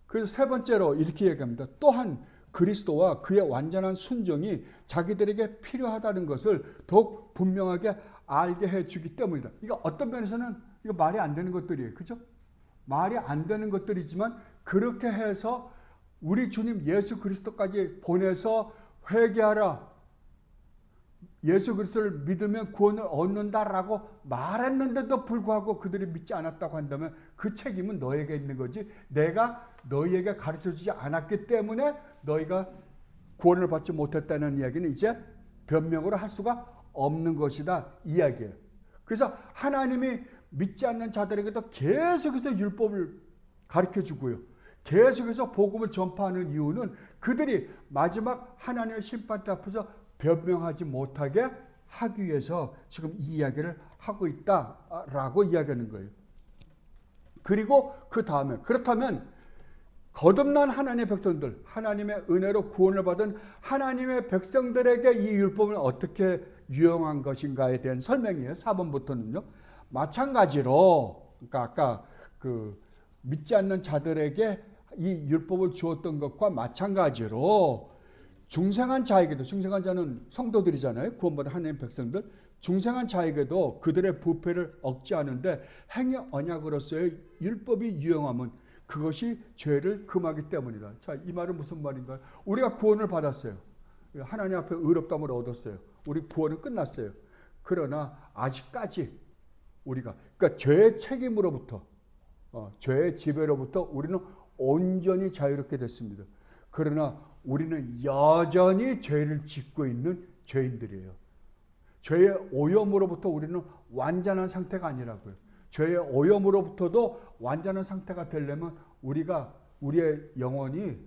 그래서 세 번째로 이렇게 얘기합니다. 또한 그리스도와 그의 완전한 순종이 자기들에게 필요하다는 것을 더욱 분명하게 알게 해주기 때문이다. 이거 어떤 면에서는 이거 말이 안 되는 것들이에요. 그죠? 말이 안 되는 것들이지만 그렇게 해서 우리 주님 예수 그리스도까지 보내서 회개하라. 예수 그리스도를 믿으면 구원을 얻는다라고 말했는데도 불구하고 그들이 믿지 않았다고 한다면 그 책임은 너에게 있는 거지, 내가 너희에게 가르쳐주지 않았기 때문에 너희가 구원을 받지 못했다는 이야기는 이제 변명으로 할 수가 없는 것이다 이야기예요. 그래서 하나님이 믿지 않는 자들에게도 계속해서 율법을 가르쳐주고요, 계속해서 복음을 전파하는 이유는 그들이 마지막 하나님의 심판 앞에서 변명하지 못하게 하기 위해서 지금 이 이야기를 하고 있다라고 이야기하는 거예요. 그리고 그 다음에, 그렇다면 거듭난 하나님의 백성들, 하나님의 은혜로 구원을 받은 하나님의 백성들에게 이 율법은 어떻게 유용한 것인가에 대한 설명이에요. 4번부터는요. 마찬가지로, 그러니까 아까 그 믿지 않는 자들에게 이 율법을 주었던 것과 마찬가지로 중생한 자에게도, 중생한 자는 성도들이잖아요. 구원받은 하나님의 백성들. 중생한 자에게도 그들의 부패를 억제하는데 행위 언약으로서의 율법이 유용함은 그것이 죄를 금하기 때문이다. 자, 이 말은 무슨 말인가요? 우리가 구원을 받았어요. 하나님 앞에 의롭다함을 얻었어요. 우리 구원은 끝났어요. 그러나 아직까지 우리가, 그러니까 죄의 책임으로부터, 죄의 지배로부터 우리는 온전히 자유롭게 됐습니다. 그러나 우리는 여전히 죄를 짓고 있는 죄인들이에요. 죄의 오염으로부터 우리는 완전한 상태가 아니라고요. 죄의 오염으로부터도 완전한 상태가 되려면 우리가, 우리의 영혼이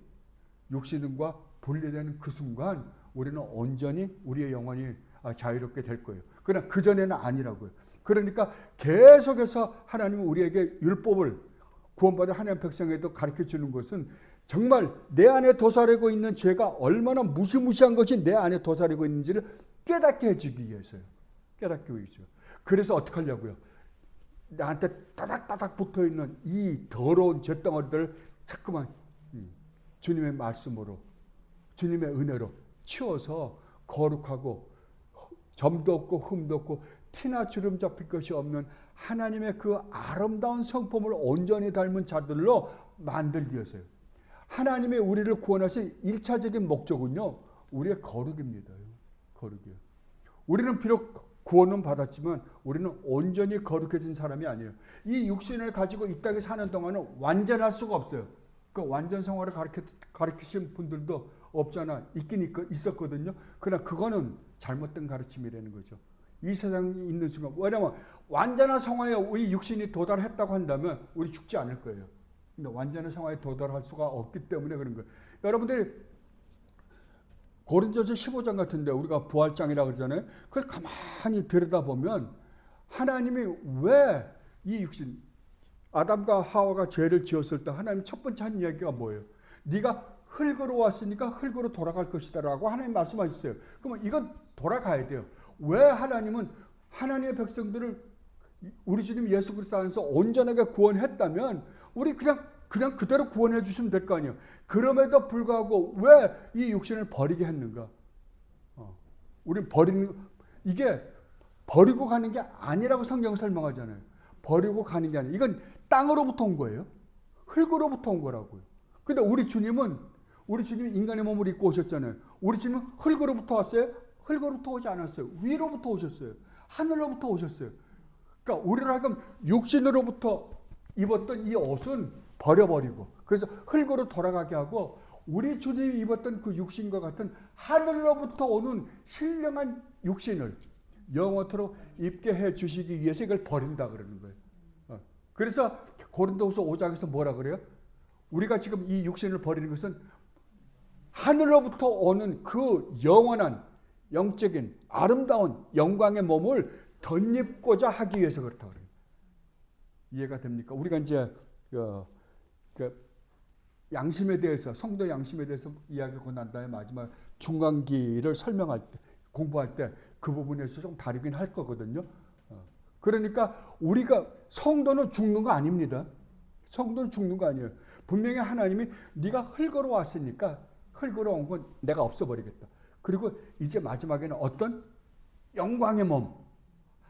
육신과 분리되는 그 순간 우리는 온전히 우리의 영혼이 자유롭게 될 거예요. 그러나 그전에는 아니라고요. 그러니까 계속해서 하나님은 우리에게 율법을, 구원받은 하나님의 백성에도 가르쳐 주는 것은 정말 내 안에 도사리고 있는 죄가 얼마나 무시무시한 것이 내 안에 도사리고 있는지를 깨닫게 해주기 위해서요. 깨닫기 위해서요. 그래서 어떻게 하려고요? 나한테 따닥따닥 붙어있는 이 더러운 죄덩어리들을 자꾸만 주님의 말씀으로, 주님의 은혜로 치워서 거룩하고 점도 없고 흠도 없고 티나 주름 잡힐 것이 없는 하나님의 그 아름다운 성품을 온전히 닮은 자들로 만들기 위해서요. 하나님의 우리를 구원하신 1차적인 목적은요, 우리의 거룩입니다. 거룩이요. 우리는 비록 구원은 받았지만 우리는 온전히 거룩해진 사람이 아니에요. 이 육신을 가지고 이 땅에 사는 동안은 완전할 수가 없어요. 그 완전 생활을 가르치신 분들도 없잖아. 있긴 있었거든요. 그러나 그거는 잘못된 가르침이라는 거죠. 이 세상에 있는 순간, 왜냐하면 완전한 성화에 우리 육신이 도달했다고 한다면 우리 죽지 않을 거예요. 근데 완전한 성화에 도달할 수가 없기 때문에 그런 거예요. 여러분들이 고린도서 15장 같은데 우리가 부활장이라고 그러잖아요. 그걸 가만히 들여다보면 하나님이 왜 이 육신, 아담과 하와가 죄를 지었을 때 하나님 첫 번째 한 이야기가 뭐예요? 네가 흙으로 왔으니까 흙으로 돌아갈 것이다 라고 하나님 말씀하셨어요. 그러면 이건 돌아가야 돼요. 왜 하나님은 하나님의 백성들을 우리 주님 예수 그리스도 안에서 온전하게 구원했다면 우리 그냥 그대로 구원해 주시면 될 거 아니에요. 그럼에도 불구하고 왜 이 육신을 버리게 했는가? 우리는 이게 버리고 가는 게 아니라고 성경은 설명하잖아요. 버리고 가는 게 아니에요. 이건 땅으로부터 온 거예요. 흙으로부터 온 거라고요. 근데 우리 주님이 인간의 몸을 입고 오셨잖아요. 우리 주님은 흙으로부터 왔어요? 흙으로부터 오지 않았어요. 위로부터 오셨어요. 하늘로부터 오셨어요. 그러니까 우리를 하여금 육신으로부터 입었던 이 옷은 버려버리고, 그래서 흙으로 돌아가게 하고 우리 주님이 입었던 그 육신과 같은 하늘로부터 오는 신령한 육신을 영원토록 입게 해 주시기 위해서 이걸 버린다 그러는 거예요. 그래서 고린도후서 5장에서 뭐라 그래요? 우리가 지금 이 육신을 버리는 것은 하늘로부터 오는 그 영원한 영적인 아름다운 영광의 몸을 덧입고자 하기 위해서 그렇다고 그래요. 이해가 됩니까? 우리가 이제 양심에 대해서, 성도 양심에 대해서 이야기하고 난 다음에 마지막 중간기를 설명할 때, 공부할 때 그 부분에서 좀 다르긴 할 거거든요. 그러니까 우리가, 성도는 죽는 거 아닙니다. 성도는 죽는 거 아니에요. 분명히 하나님이 네가 흙으로 왔으니까 흙으로 온 건 내가 없애버리겠다. 그리고 이제 마지막에는 어떤 영광의 몸,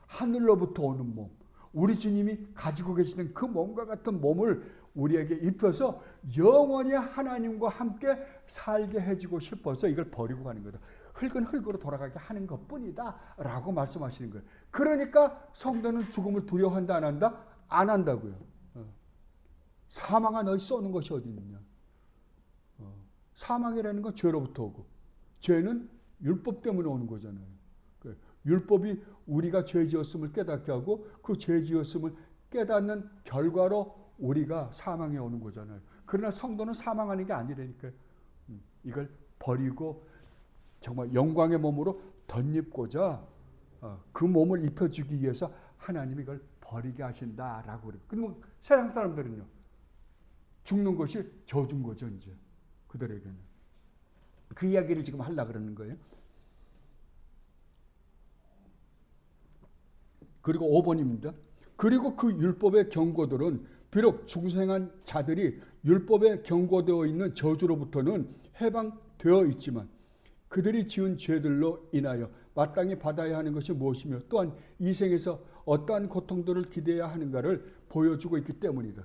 하늘로부터 오는 몸, 우리 주님이 가지고 계시는 그 몸과 같은 몸을 우리에게 입혀서 영원히 하나님과 함께 살게 해주고 싶어서 이걸 버리고 가는 거다. 흙은 흙으로 돌아가게 하는 것뿐이다 라고 말씀하시는 거예요. 그러니까 성도는 죽음을 두려워한다 안 한다? 안 한다고요. 사망아 너희 쏘는 것이 어디 있느냐. 사망이라는 건 죄로부터 오고, 죄는 율법 때문에 오는 거잖아요. 율법이 우리가 죄 지었음을 깨닫게 하고 그 죄 지었음을 깨닫는 결과로 우리가 사망에 오는 거잖아요. 그러나 성도는 사망하는 게 아니라니까요. 이걸 버리고 정말 영광의 몸으로 덧입고자 그 몸을 입혀주기 위해서 하나님이 이걸 버리게 하신다라고 그래요. 그러면 세상 사람들은요, 죽는 것이 저주인 거죠, 이제 그들에게는. 그 이야기를 지금 하려고 그러는 거예요. 그리고 5번입니다. 그리고 그 율법의 경고들은 비록 중생한 자들이 율법에 경고되어 있는 저주로부터는 해방되어 있지만 그들이 지은 죄들로 인하여 마땅히 받아야 하는 것이 무엇이며 또한 이 생에서 어떠한 고통들을 기대해야 하는가를 보여주고 있기 때문이다.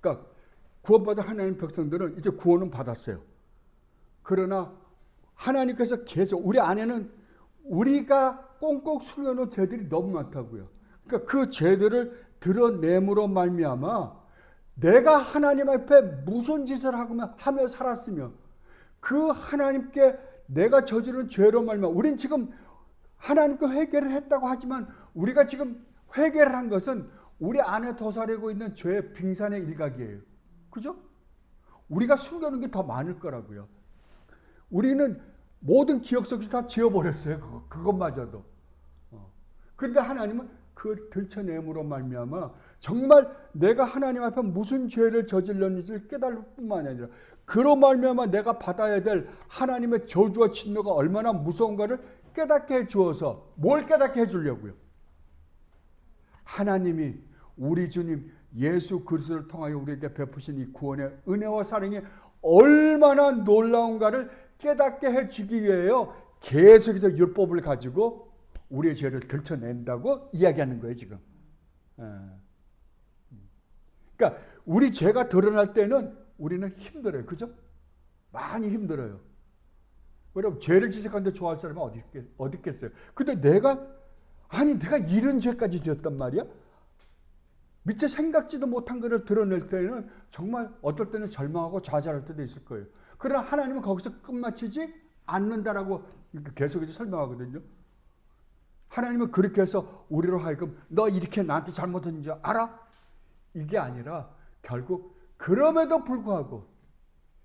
그러니까 구원받은 하나님 백성들은 이제 구원은 받았어요. 그러나 하나님께서 계속 우리 안에는 우리가 꽁꽁 숨겨놓은 죄들이 너무 많다고요. 그러니까 그 죄들을 드러냄으로 말미암아 내가 하나님 앞에 무슨 짓을 하며 살았으며 그 하나님께 내가 저지른 죄로 말미암아 우린 지금 하나님께 회개를 했다고 하지만 우리가 지금 회개를 한 것은 우리 안에 도사리고 있는 죄의 빙산의 일각이에요. 그죠? 우리가 숨겨놓은 게 더 많을 거라고요. 우리는 모든 기억 속에서 다 지워버렸어요. 그것마저도. 그런데 하나님은 그 들춰냄으로 말미암아 정말 내가 하나님 앞에 무슨 죄를 저질렀는지를 깨달을 뿐만 아니라 그로 말미암아 내가 받아야 될 하나님의 저주와 진노가 얼마나 무서운가를 깨닫게 해주어서 뭘 깨닫게 해주려고요? 하나님이 우리 주님 예수 그리스도를 통하여 우리에게 베푸신 이 구원의 은혜와 사랑이 얼마나 놀라운가를 깨닫게 해주기 위해요. 계속해서 율법을 가지고 우리의 죄를 들춰낸다고 이야기하는 거예요, 지금. 그러니까 우리 죄가 드러날 때는 우리는 힘들어요. 그죠? 많이 힘들어요. 여러분, 죄를 지적하는데 좋아할 사람은 어디 있겠어요? 근데 내가 이런 죄까지 지었단 말이야? 미처 생각지도 못한 것을 드러낼 때는 정말 어떨 때는 절망하고 좌절할 때도 있을 거예요. 그러나 하나님은 거기서 끝마치지 않는다라고 계속해서 설명하거든요. 하나님은 그렇게 해서 우리로 하여금 너 이렇게 나한테 잘못한 줄 알아? 이게 아니라 결국 그럼에도 불구하고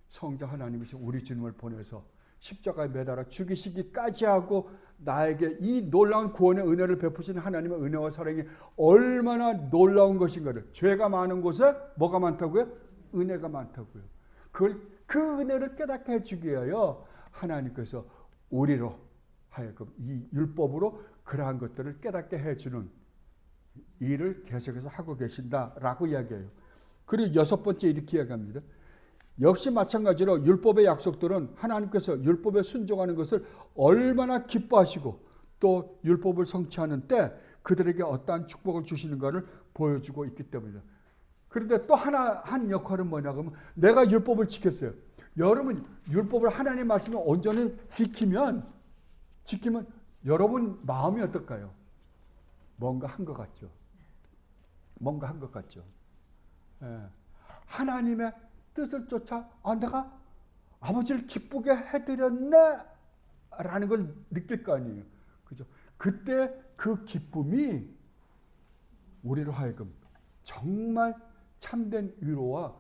성자 하나님이신 우리 주님을 보내서 십자가에 매달아 죽이시기까지 하고 나에게 이 놀라운 구원의 은혜를 베푸시는 하나님의 은혜와 사랑이 얼마나 놀라운 것인가를, 죄가 많은 곳에 뭐가 많다고요? 은혜가 많다고요. 그 은혜를 깨닫게 해주기 위하여 하나님께서 우리로 하여금 이 율법으로 그러한 것들을 깨닫게 해주는 일을 계속해서 하고 계신다라고 이야기해요. 그리고 6번째 이렇게 이야기합니다. 역시 마찬가지로 율법의 약속들은 하나님께서 율법에 순종하는 것을 얼마나 기뻐하시고 또 율법을 성취하는 때 그들에게 어떠한 축복을 주시는가를 보여주고 있기 때문이다. 그런데 또 한 역할은 뭐냐 하면 내가 율법을 지켰어요. 여러분 율법을 하나님의 말씀을 온전히 지키면 여러분 마음이 어떨까요? 뭔가 한 것 같죠. 뭔가 한 것 같죠. 예. 하나님의 뜻을 쫓아 내가 아버지를 기쁘게 해드렸네 라는 걸 느낄 거 아니에요. 그죠? 그때 그 기쁨이 우리로 하여금 정말 참된 위로와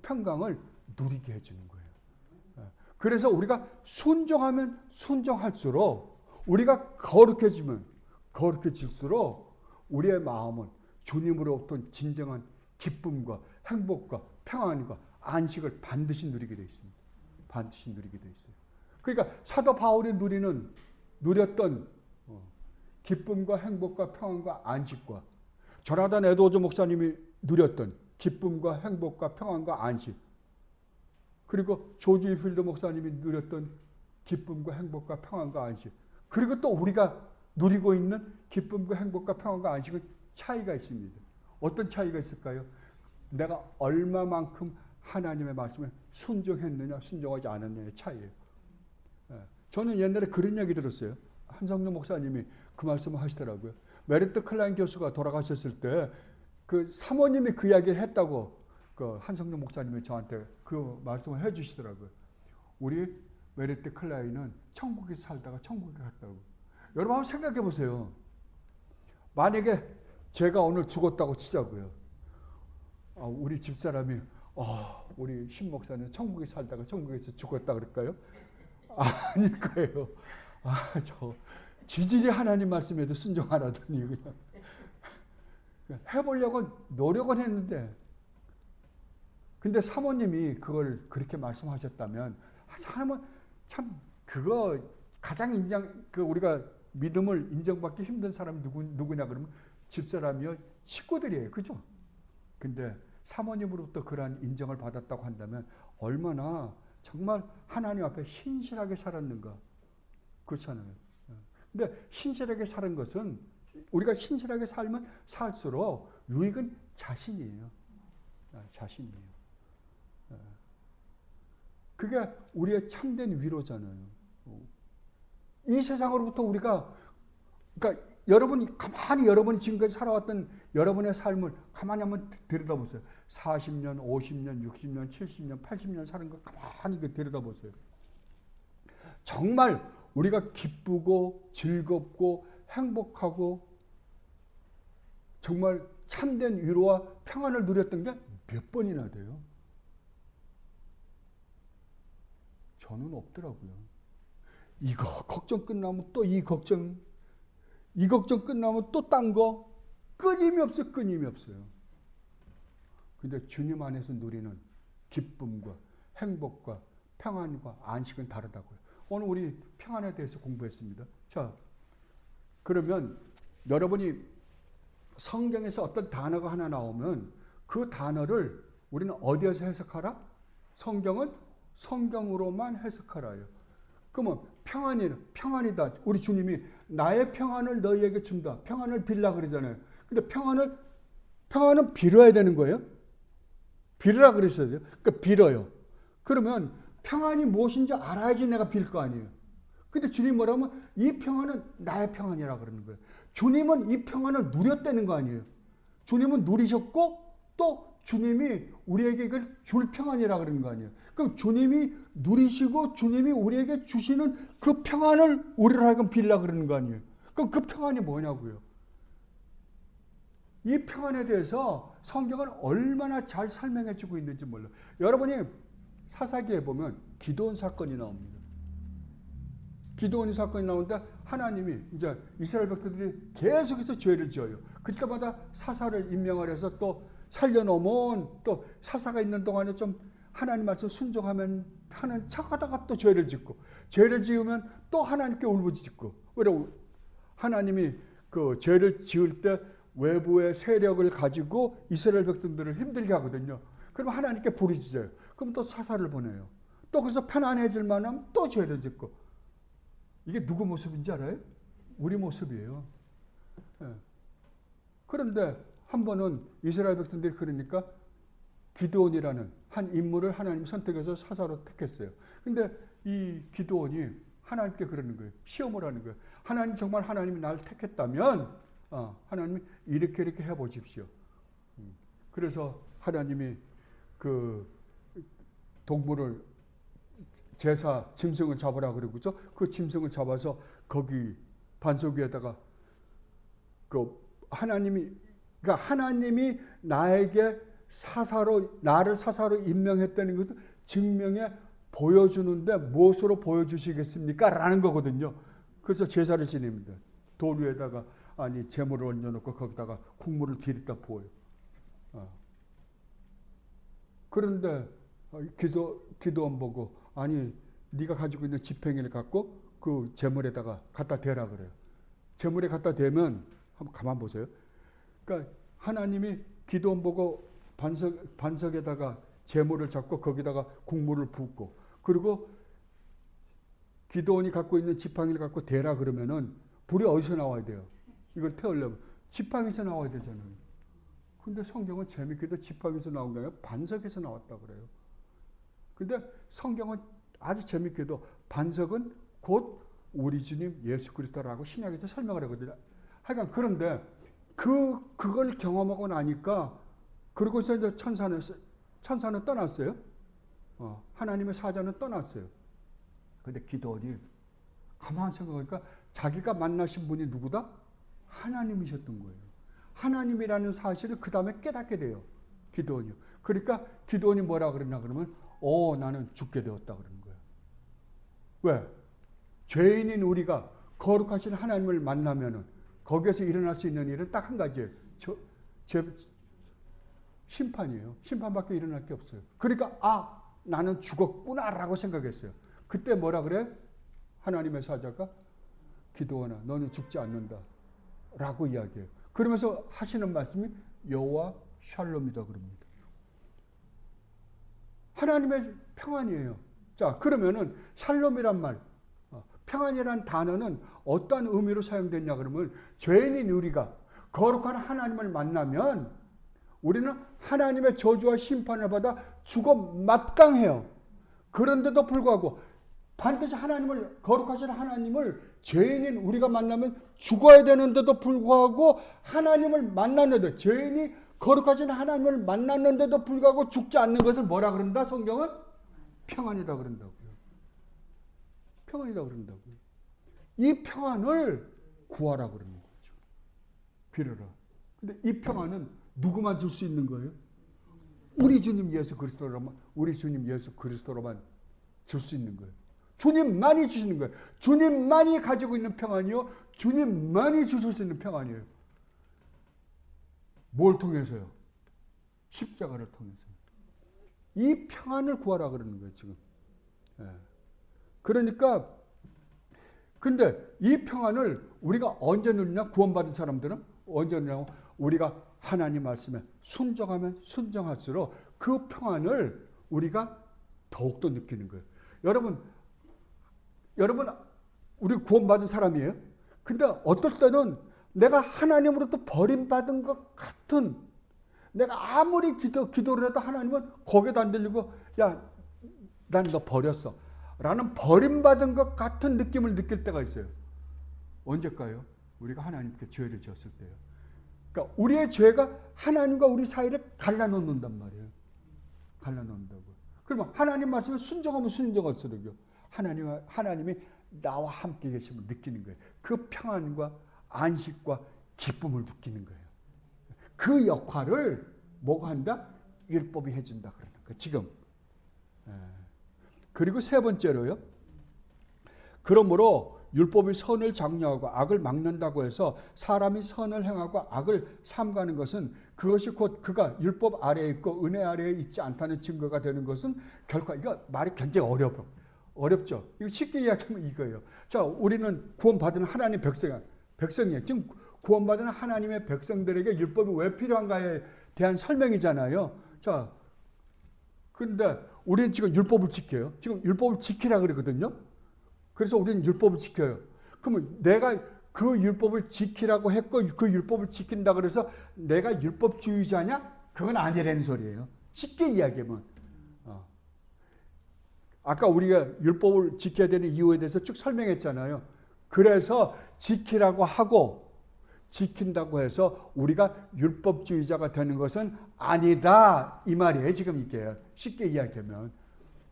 평강을 누리게 해주는 거예요. 그래서 우리가 순종하면 순종할수록 우리가 거룩해질수록 우리의 마음은 주님으로부터 진정한 기쁨과 행복과 평안과 안식을 반드시 누리게 되어 있습니다. 반드시 누리게 되어 있어요. 그러니까 사도 바울이 누렸던 기쁨과 행복과 평안과 안식과 조나단 에드워즈 목사님이 누렸던 기쁨과 행복과 평안과 안식, 그리고 조지 필드 목사님이 누렸던 기쁨과 행복과 평안과 안식, 그리고 또 우리가 누리고 있는 기쁨과 행복과 평안과 안식은 차이가 있습니다. 어떤 차이가 있을까요? 내가 얼마만큼 하나님의 말씀에 순종했느냐 순종하지 않았느냐의 차이예요. 저는 옛날에 그런 얘기 들었어요. 한성룡 목사님이 그 말씀을 하시더라고요. 메리트 클라인 교수가 돌아가셨을 때 그 사모님이 그 이야기를 했다고 그 한성룡 목사님이 저한테 그 말씀을 해주시더라고요. 우리 메리트 클라인은 천국에서 살다가 천국에 갔다고. 여러분 한번 생각해 보세요. 만약에 제가 오늘 죽었다고 치자고요. 우리 집사람이 우리 신 목사는 천국에 살다가 천국에서 죽었다 그럴까요? 아닐 거예요. 저 지질이 하나님 말씀에도 순종 안 하더니 그냥 해보려고 노력은 했는데, 근데 사모님이 그걸 그렇게 말씀하셨다면 사람은 참 그거 가장 우리가 믿음을 인정받기 힘든 사람이 누구냐 그러면 집사람이요, 식구들이에요. 그죠? 근데 사모님으로부터 그러한 인정을 받았다고 한다면 얼마나 정말 하나님 앞에 신실하게 살았는가. 그렇잖아요. 근데 신실하게 사는 것은, 우리가 신실하게 살면 살수록 유익은 자신이에요. 자신이에요. 그게 우리의 참된 위로잖아요. 이 세상으로부터 우리가, 그러니까 여러분이 지금까지 살아왔던 여러분의 삶을 가만히 한번 들여다보세요. 40년, 50년, 60년, 70년, 80년 사는 거 가만히 들여다보세요. 정말 우리가 기쁘고 즐겁고 행복하고 정말 참된 위로와 평안을 누렸던 게 몇 번이나 돼요? 저는 없더라고요. 이거 걱정 끝나면 또 이 걱정 끝나면 또 딴 거, 끊임이 없어요. 근데 주님 안에서 누리는 기쁨과 행복과 평안과 안식은 다르다고요. 오늘 우리 평안에 대해서 공부했습니다. 자, 그러면 여러분이 성경에서 어떤 단어가 하나 나오면 그 단어를 우리는 어디에서 해석하라? 성경은 성경으로만 해석하라요. 그러면 평안이다. 우리 주님이 나의 평안을 너희에게 준다. 평안을 빌라 그러잖아요. 근데 평안은 빌어야 되는 거예요? 빌으라 그랬어야 돼요. 그러니까 빌어요. 그러면 평안이 무엇인지 알아야지 내가 빌 거 아니에요. 근데 주님 뭐라면 이 평안은 나의 평안이라 그러는 거예요. 주님은 이 평안을 누렸다는 거 아니에요. 주님은 누리셨고 또 주님이 우리에게 이걸 줄 평안이라 그러는 거 아니에요. 그럼 주님이 누리시고 주님이 우리에게 주시는 그 평안을 우리로 하여금 빌라 그러는 거 아니에요. 그럼 그 평안이 뭐냐고요. 이 평안에 대해서 성경은 얼마나 잘 설명해 주고 있는지 몰라요. 여러분이 사사기에 보면 기드온 사건이 나옵니다. 기드온 사건이 나오는데 하나님이 이제 이스라엘 백성들이 계속해서 죄를 지어요. 그때마다 사사를 임명을 해서 또 살려놓으면 또 사사가 있는 동안에 좀 하나님 말씀 순종하면 하는 척하다가 또 죄를 짓고, 죄를 지으면 또 하나님께 울부짖고. 왜 하나님이 그 죄를 지을 때 외부의 세력을 가지고 이스라엘 백성들을 힘들게 하거든요. 그럼 하나님께 부르짖어요. 그럼 또 사사를 보내요. 또 그래서 편안해질 만하면 또 죄를 짓고. 이게 누구 모습인지 알아요? 우리 모습이에요. 예. 그런데 한 번은 이스라엘 백성들이 그러니까 기드온이라는 한 인물을 하나님 선택해서 사사로 택했어요. 근데 이 기드온이 하나님께 그러는 거예요. 시험을 하는 거예요. 하나님 정말 하나님이 나를 택했다면 하나님이 이렇게 해보십시오. 그래서 하나님이 그 동물을 제사 짐승을 잡으라 그러고죠. 그 짐승을 잡아서 거기 반석 위에다가 그러니까 하나님이 나에게 나를 사사로 임명했다는 것을 증명해 보여주는데 무엇으로 보여주시겠습니까? 라는 거거든요. 그래서 제사를 지냅니다. 돌 위에다가 재물을 얹어놓고 거기다가 국물을 기르다 부어요. 그런데 기도원 보고 네가 가지고 있는 지팡이를 갖고 그 재물에다가 갖다 대라 그래요. 재물에 갖다 대면 한번 가만 보세요. 그러니까 하나님이 기도원 보고 반석에다가 재물을 잡고 거기다가 국물을 붓고, 그리고 기도원이 갖고 있는 지팡이를 갖고 대라 그러면은 불이 어디서 나와야 돼요? 이걸 태우려면 지팡이에서 나와야 되잖아요. 근데 성경은 재밌게도 지팡이에서 나온 게 아니라 반석에서 나왔다 그래요. 근데 성경은 아주 재밌게도 반석은 곧 우리 주님 예수 그리스도라고 신약에서 설명을 하거든요. 하여간 그런데 그걸 경험하고 나니까 그러고서 이제 천사는 떠났어요. 하나님의 사자는 떠났어요. 근데 기도원이 가만히 생각하니까 자기가 만나신 분이 누구다? 하나님이셨던 거예요. 하나님이라는 사실을 그 다음에 깨닫게 돼요. 기도원이요. 그러니까 기도원이 뭐라 그러나 그러면 나는 죽게 되었다 그러는 거예요. 왜? 죄인인 우리가 거룩하신 하나님을 만나면은 거기에서 일어날 수 있는 일은 딱 한 가지예요. 심판이에요. 심판밖에 일어날 게 없어요. 그러니까 나는 죽었구나라고 생각했어요. 그때 뭐라 그래? 하나님의 사자가 기도하나 너는 죽지 않는다 라고 이야기해요. 그러면서 하시는 말씀이 여호와 샬롬이다 그럽니다. 하나님의 평안이에요. 자, 그러면은 샬롬이란 말, 평안이란 단어는 어떤 의미로 사용됐냐 그러면 죄인인 우리가 거룩한 하나님을 만나면 우리는 하나님의 저주와 심판을 받아 죽어 마땅해요. 그런데도 불구하고 반드시 거룩하신 하나님을 죄인인 우리가 만나면 죽어야 되는데도 불구하고 하나님을 만났는데, 죄인이 거룩하신 하나님을 만났는데도 불구하고 죽지 않는 것을 뭐라 그런다? 성경은 평안이다 그런다고요. 평안이다 그런다고요. 이 평안을 구하라 그러는 거죠. 빌어라. 근데 이 평안은 누구만 줄 수 있는 거예요? 우리 주님 예수 그리스도로만 줄 수 있는 거예요. 주님만이 주시는 거예요. 주님만이 가지고 있는 평안이요. 주님만이 주실 수 있는 평안이에요. 뭘 통해서요? 십자가를 통해서. 이 평안을 구하라 그러는 거예요, 지금. 그러니까, 근데 이 평안을 우리가 언제 누리냐? 구원받은 사람들은 언제 누리냐고? 우리가 하나님 말씀에 순종하면 순종할수록 그 평안을 우리가 더욱더 느끼는 거예요. 여러분, 우리 구원받은 사람이에요. 근데 어떨 때는 내가 하나님으로부터 버림받은 것 같은, 내가 아무리 기도를 해도 하나님은 거기에도 안 들리고, 야, 난 너 버렸어 라는 버림받은 것 같은 느낌을 느낄 때가 있어요. 언제일까요? 우리가 하나님께 죄를 지었을 때요. 그러니까 우리의 죄가 하나님과 우리 사이를 갈라놓는단 말이에요. 갈라놓는다고. 그러면 하나님 말씀에 순종하면 순종할수록요, 하나님이 나와 함께 계심을 느끼는 거예요. 그 평안과 안식과 기쁨을 느끼는 거예요. 그 역할을 뭐가 한다? 율법이 해준다 그러는 거예요. 지금. 그리고 세 번째로요. 그러므로 율법이 선을 장려하고 악을 막는다고 해서 사람이 선을 행하고 악을 삼가는 것은 그것이 곧 그가 율법 아래에 있고 은혜 아래에 있지 않다는 증거가 되는 것은 결코, 이거 말이 굉장히 어렵죠. 이거 쉽게 이야기하면 이거예요. 자, 우리는 구원받은 하나님 백성이에요. 지금 구원받은 하나님의 백성들에게 율법이 왜 필요한가에 대한 설명이잖아요. 자, 그런데 우리는 지금 율법을 지켜요. 지금 율법을 지키라 그러거든요. 그래서 우리는 율법을 지켜요. 그러면 내가 그 율법을 지키라고 했고 그 율법을 지킨다 그래서 내가 율법주의자냐? 그건 아니라는 소리예요. 쉽게 이야기하면. 아까 우리가 율법을 지켜야 되는 이유에 대해서 쭉 설명했잖아요. 그래서 지키라고 하고 지킨다고 해서 우리가 율법주의자가 되는 것은 아니다, 이 말이에요. 지금 이게 쉽게 이야기하면.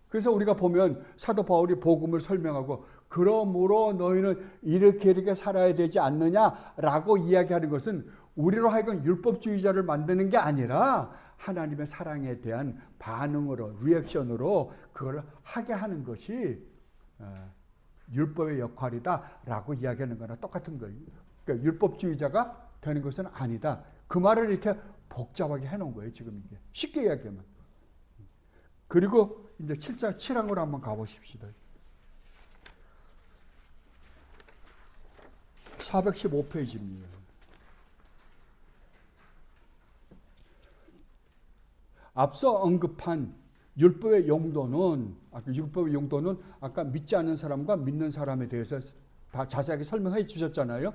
그래서 우리가 보면 사도 바울이 복음을 설명하고 그러므로 너희는 이렇게 살아야 되지 않느냐라고 이야기하는 것은 우리로 하여금 율법주의자를 만드는 게 아니라 하나님의 사랑에 대한 반응으로, 리액션으로 그걸 하게 하는 것이 율법의 역할이다라고 이야기하는 거나 똑같은 거예요. 그러니까 율법주의자가 되는 것은 아니다. 그 말을 이렇게 복잡하게 해놓은 거예요. 지금 이게 쉽게 이야기하면. 그리고 이제 7장으로 한번 가보십시다. 415페이지입니다. 앞서 언급한 율법의 용도는 아까 믿지 않는 사람과 믿는 사람에 대해서 다 자세하게 설명해 주셨잖아요.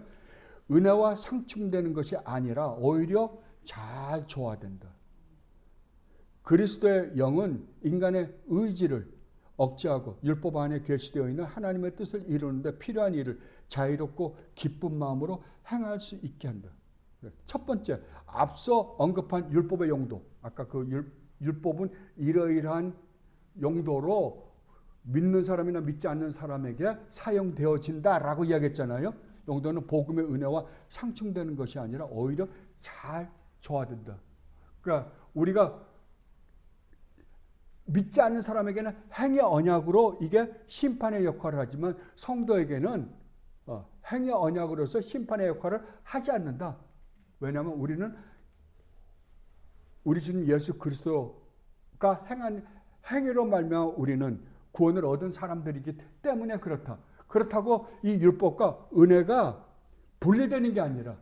은혜와 상충되는 것이 아니라 오히려 잘 조화된다. 그리스도의 영은 인간의 의지를 억제하고 율법 안에 계시되어 있는 하나님의 뜻을 이루는데 필요한 일을 자유롭고 기쁜 마음으로 행할 수 있게 한다. 첫 번째, 앞서 언급한 율법의 용도. 아까 그 율법은 이러이러한 용도로 믿는 사람이나 믿지 않는 사람에게 사용되어진다라고 이야기했잖아요. 용도는 복음의 은혜와 상충되는 것이 아니라 오히려 잘 조화된다. 그러니까 우리가 믿지 않는 사람에게는 행의 언약으로 이게 심판의 역할을 하지만 성도에게는 행의 언약으로서 심판의 역할을 하지 않는다. 왜냐하면 우리는 우리 주님 예수 그리스도가 행한 행위로 말미암아 우리는 구원을 얻은 사람들이기 때문에 그렇다. 그렇다고 이 율법과 은혜가 분리되는 게 아니라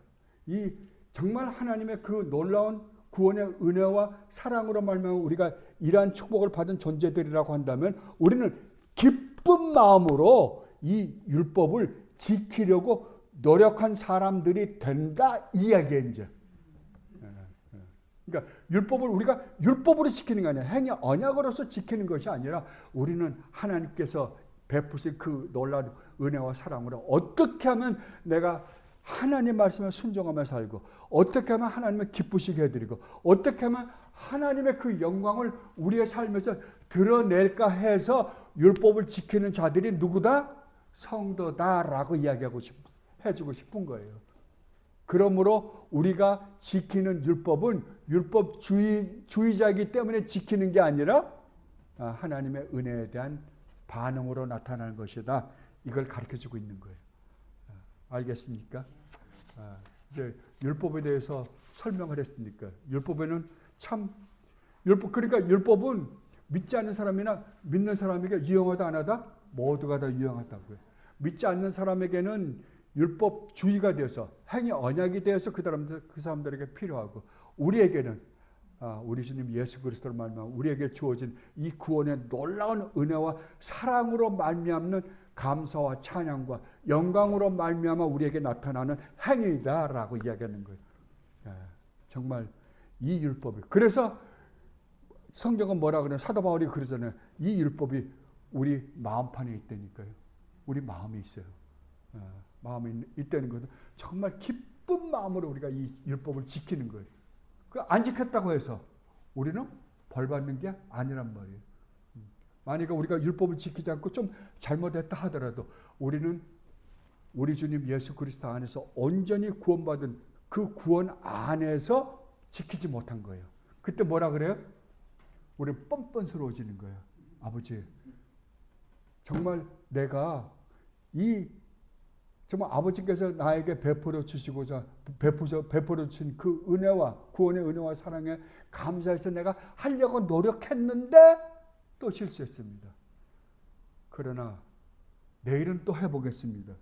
이 정말 하나님의 그 놀라운 구원의 은혜와 사랑으로 말미암아 우리가 이러한 축복을 받은 존재들이라고 한다면 우리는 기쁜 마음으로 이 율법을 지키려고 노력한 사람들이 된다 이 이야기예요. 이제. 그러니까 율법을 우리가 율법으로 지키는 게 아니라 행위 언약으로서 지키는 것이 아니라 우리는 하나님께서 베푸신 그 놀라운 은혜와 사랑으로 어떻게 하면 내가 하나님 말씀에 순종하며 살고 어떻게 하면 하나님을 기쁘시게 해드리고 어떻게 하면 하나님의 그 영광을 우리의 삶에서 드러낼까 해서 율법을 지키는 자들이 누구다? 성도다라고 이야기하고 해주고 싶은 거예요. 그러므로 우리가 지키는 율법은 율법주의자이기 때문에 지키는 게 아니라 하나님의 은혜에 대한 반응으로 나타나는 것이다. 이걸 가르쳐주고 있는 거예요. 알겠습니까? 이제 율법에 대해서 설명을 했으니까 율법에는 그러니까 율법은 믿지 않는 사람이나 믿는 사람에게 유용하다 안 하다? 모두가 다 유용하다고요. 믿지 않는 사람에게는 율법주의가 되어서 행위 언약이 되어서 그 사람들에게 필요하고 우리에게는 우리 주님 예수 그리스도로 말미암아 우리에게 주어진 이 구원의 놀라운 은혜와 사랑으로 말미암는 감사와 찬양과 영광으로 말미암아 우리에게 나타나는 행위다라고 이야기하는 거예요. 정말 이 율법이 그래서 성경은 뭐라 그래요? 사도 바울이 그러잖아요. 이 율법이 우리 마음판에 있다니까요. 우리 마음에 있어요. 마음에 있다는 것은 정말 기쁜 마음으로 우리가 이 율법을 지키는 거예요. 안 지켰다고 해서 우리는 벌 받는 게 아니란 말이에요. 만약에 우리가 율법을 지키지 않고 좀 잘못했다 하더라도 우리는 우리 주님 예수 그리스도 안에서 온전히 구원받은 그 구원 안에서 지키지 못한 거예요. 그때 뭐라 그래요? 우리는 뻔뻔스러워지는 거예요. 아버지, 정말 내가 정말 아버지께서 나에게 베풀어 주시고자 베풀어 주신 그 은혜와 구원의 은혜와 사랑에 감사해서 내가 하려고 노력했는데 또 실수했습니다. 그러나 내일은 또 해보겠습니다.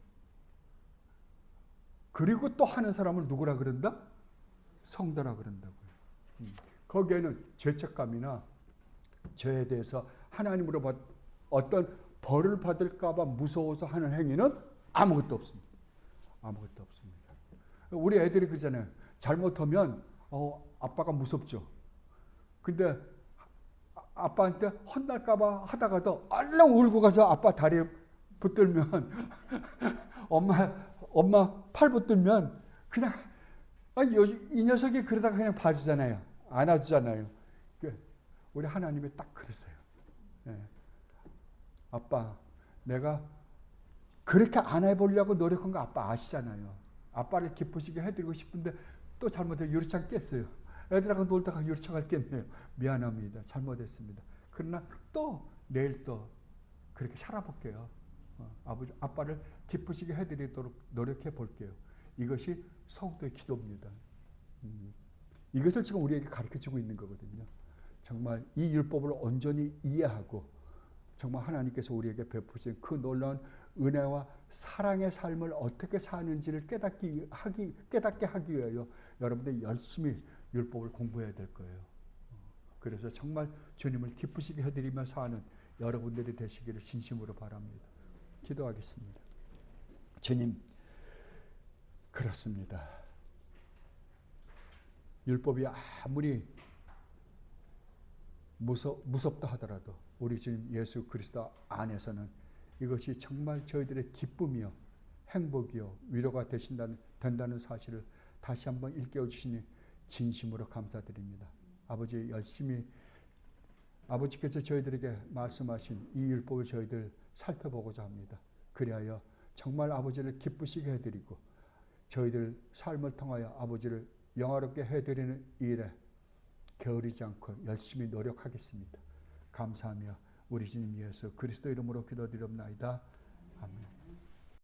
그리고 또 하는 사람을 누구라 그런다? 성도라 그런다고요. 거기에는 죄책감이나 죄에 대해서 하나님으로 어떤 벌을 받을까 봐 무서워서 하는 행위는 아무것도 없습니다. 아무것도 없습니다. 우리 애들이 그러잖아요. 잘못하면 아빠가 무섭죠. 근데 아빠한테 혼날까 봐 하다가도 얼른 울고 가서 아빠 다리에 붙들면 엄마 팔 붙들면 그냥 이 녀석이 그러다가 그냥 봐주잖아요. 안아주잖아요. 우리 하나님이 딱 그러세요. 아빠, 내가 그렇게 안 해보려고 노력한 거 아빠 아시잖아요. 아빠를 기쁘시게 해드리고 싶은데 또 잘못해 유리창 깼어요. 애들하고 놀다가 유리창을 깼네요. 미안합니다. 잘못했습니다. 그러나 또 내일 또 그렇게 살아볼게요. 아빠를 기쁘시게 해드리도록 노력해 볼게요. 이것이 성도의 기도입니다. 이것을 지금 우리에게 가르쳐주고 있는 거거든요. 정말 이 율법을 온전히 이해하고 정말 하나님께서 우리에게 베푸신 그 놀라운 은혜와 사랑의 삶을 어떻게 사는지를 깨닫게 하기 위하여 여러분들이 열심히 율법을 공부해야 될 거예요. 그래서 정말 주님을 기쁘시게 해드리며 사는 여러분들이 되시기를 진심으로 바랍니다. 기도하겠습니다. 주님, 그렇습니다. 율법이 아무리 무섭다 하더라도 우리 주님 예수 그리스도 안에서는 이것이 정말 저희들의 기쁨이요 행복이요 위로가 된다는 사실을 다시 한번 일깨워 주시니 진심으로 감사드립니다. 아버지 열심히 아버지께서 저희들에게 말씀하신 이 율법을 저희들 살펴보고자 합니다. 그리하여 정말 아버지를 기쁘시게 해드리고 저희들 삶을 통하여 아버지를 영화롭게 해드리는 일에 게으르지 않고 열심히 노력하겠습니다. 감사하며 우리 주님 예수 그리스도 이름으로 기도드리옵나이다. 아멘.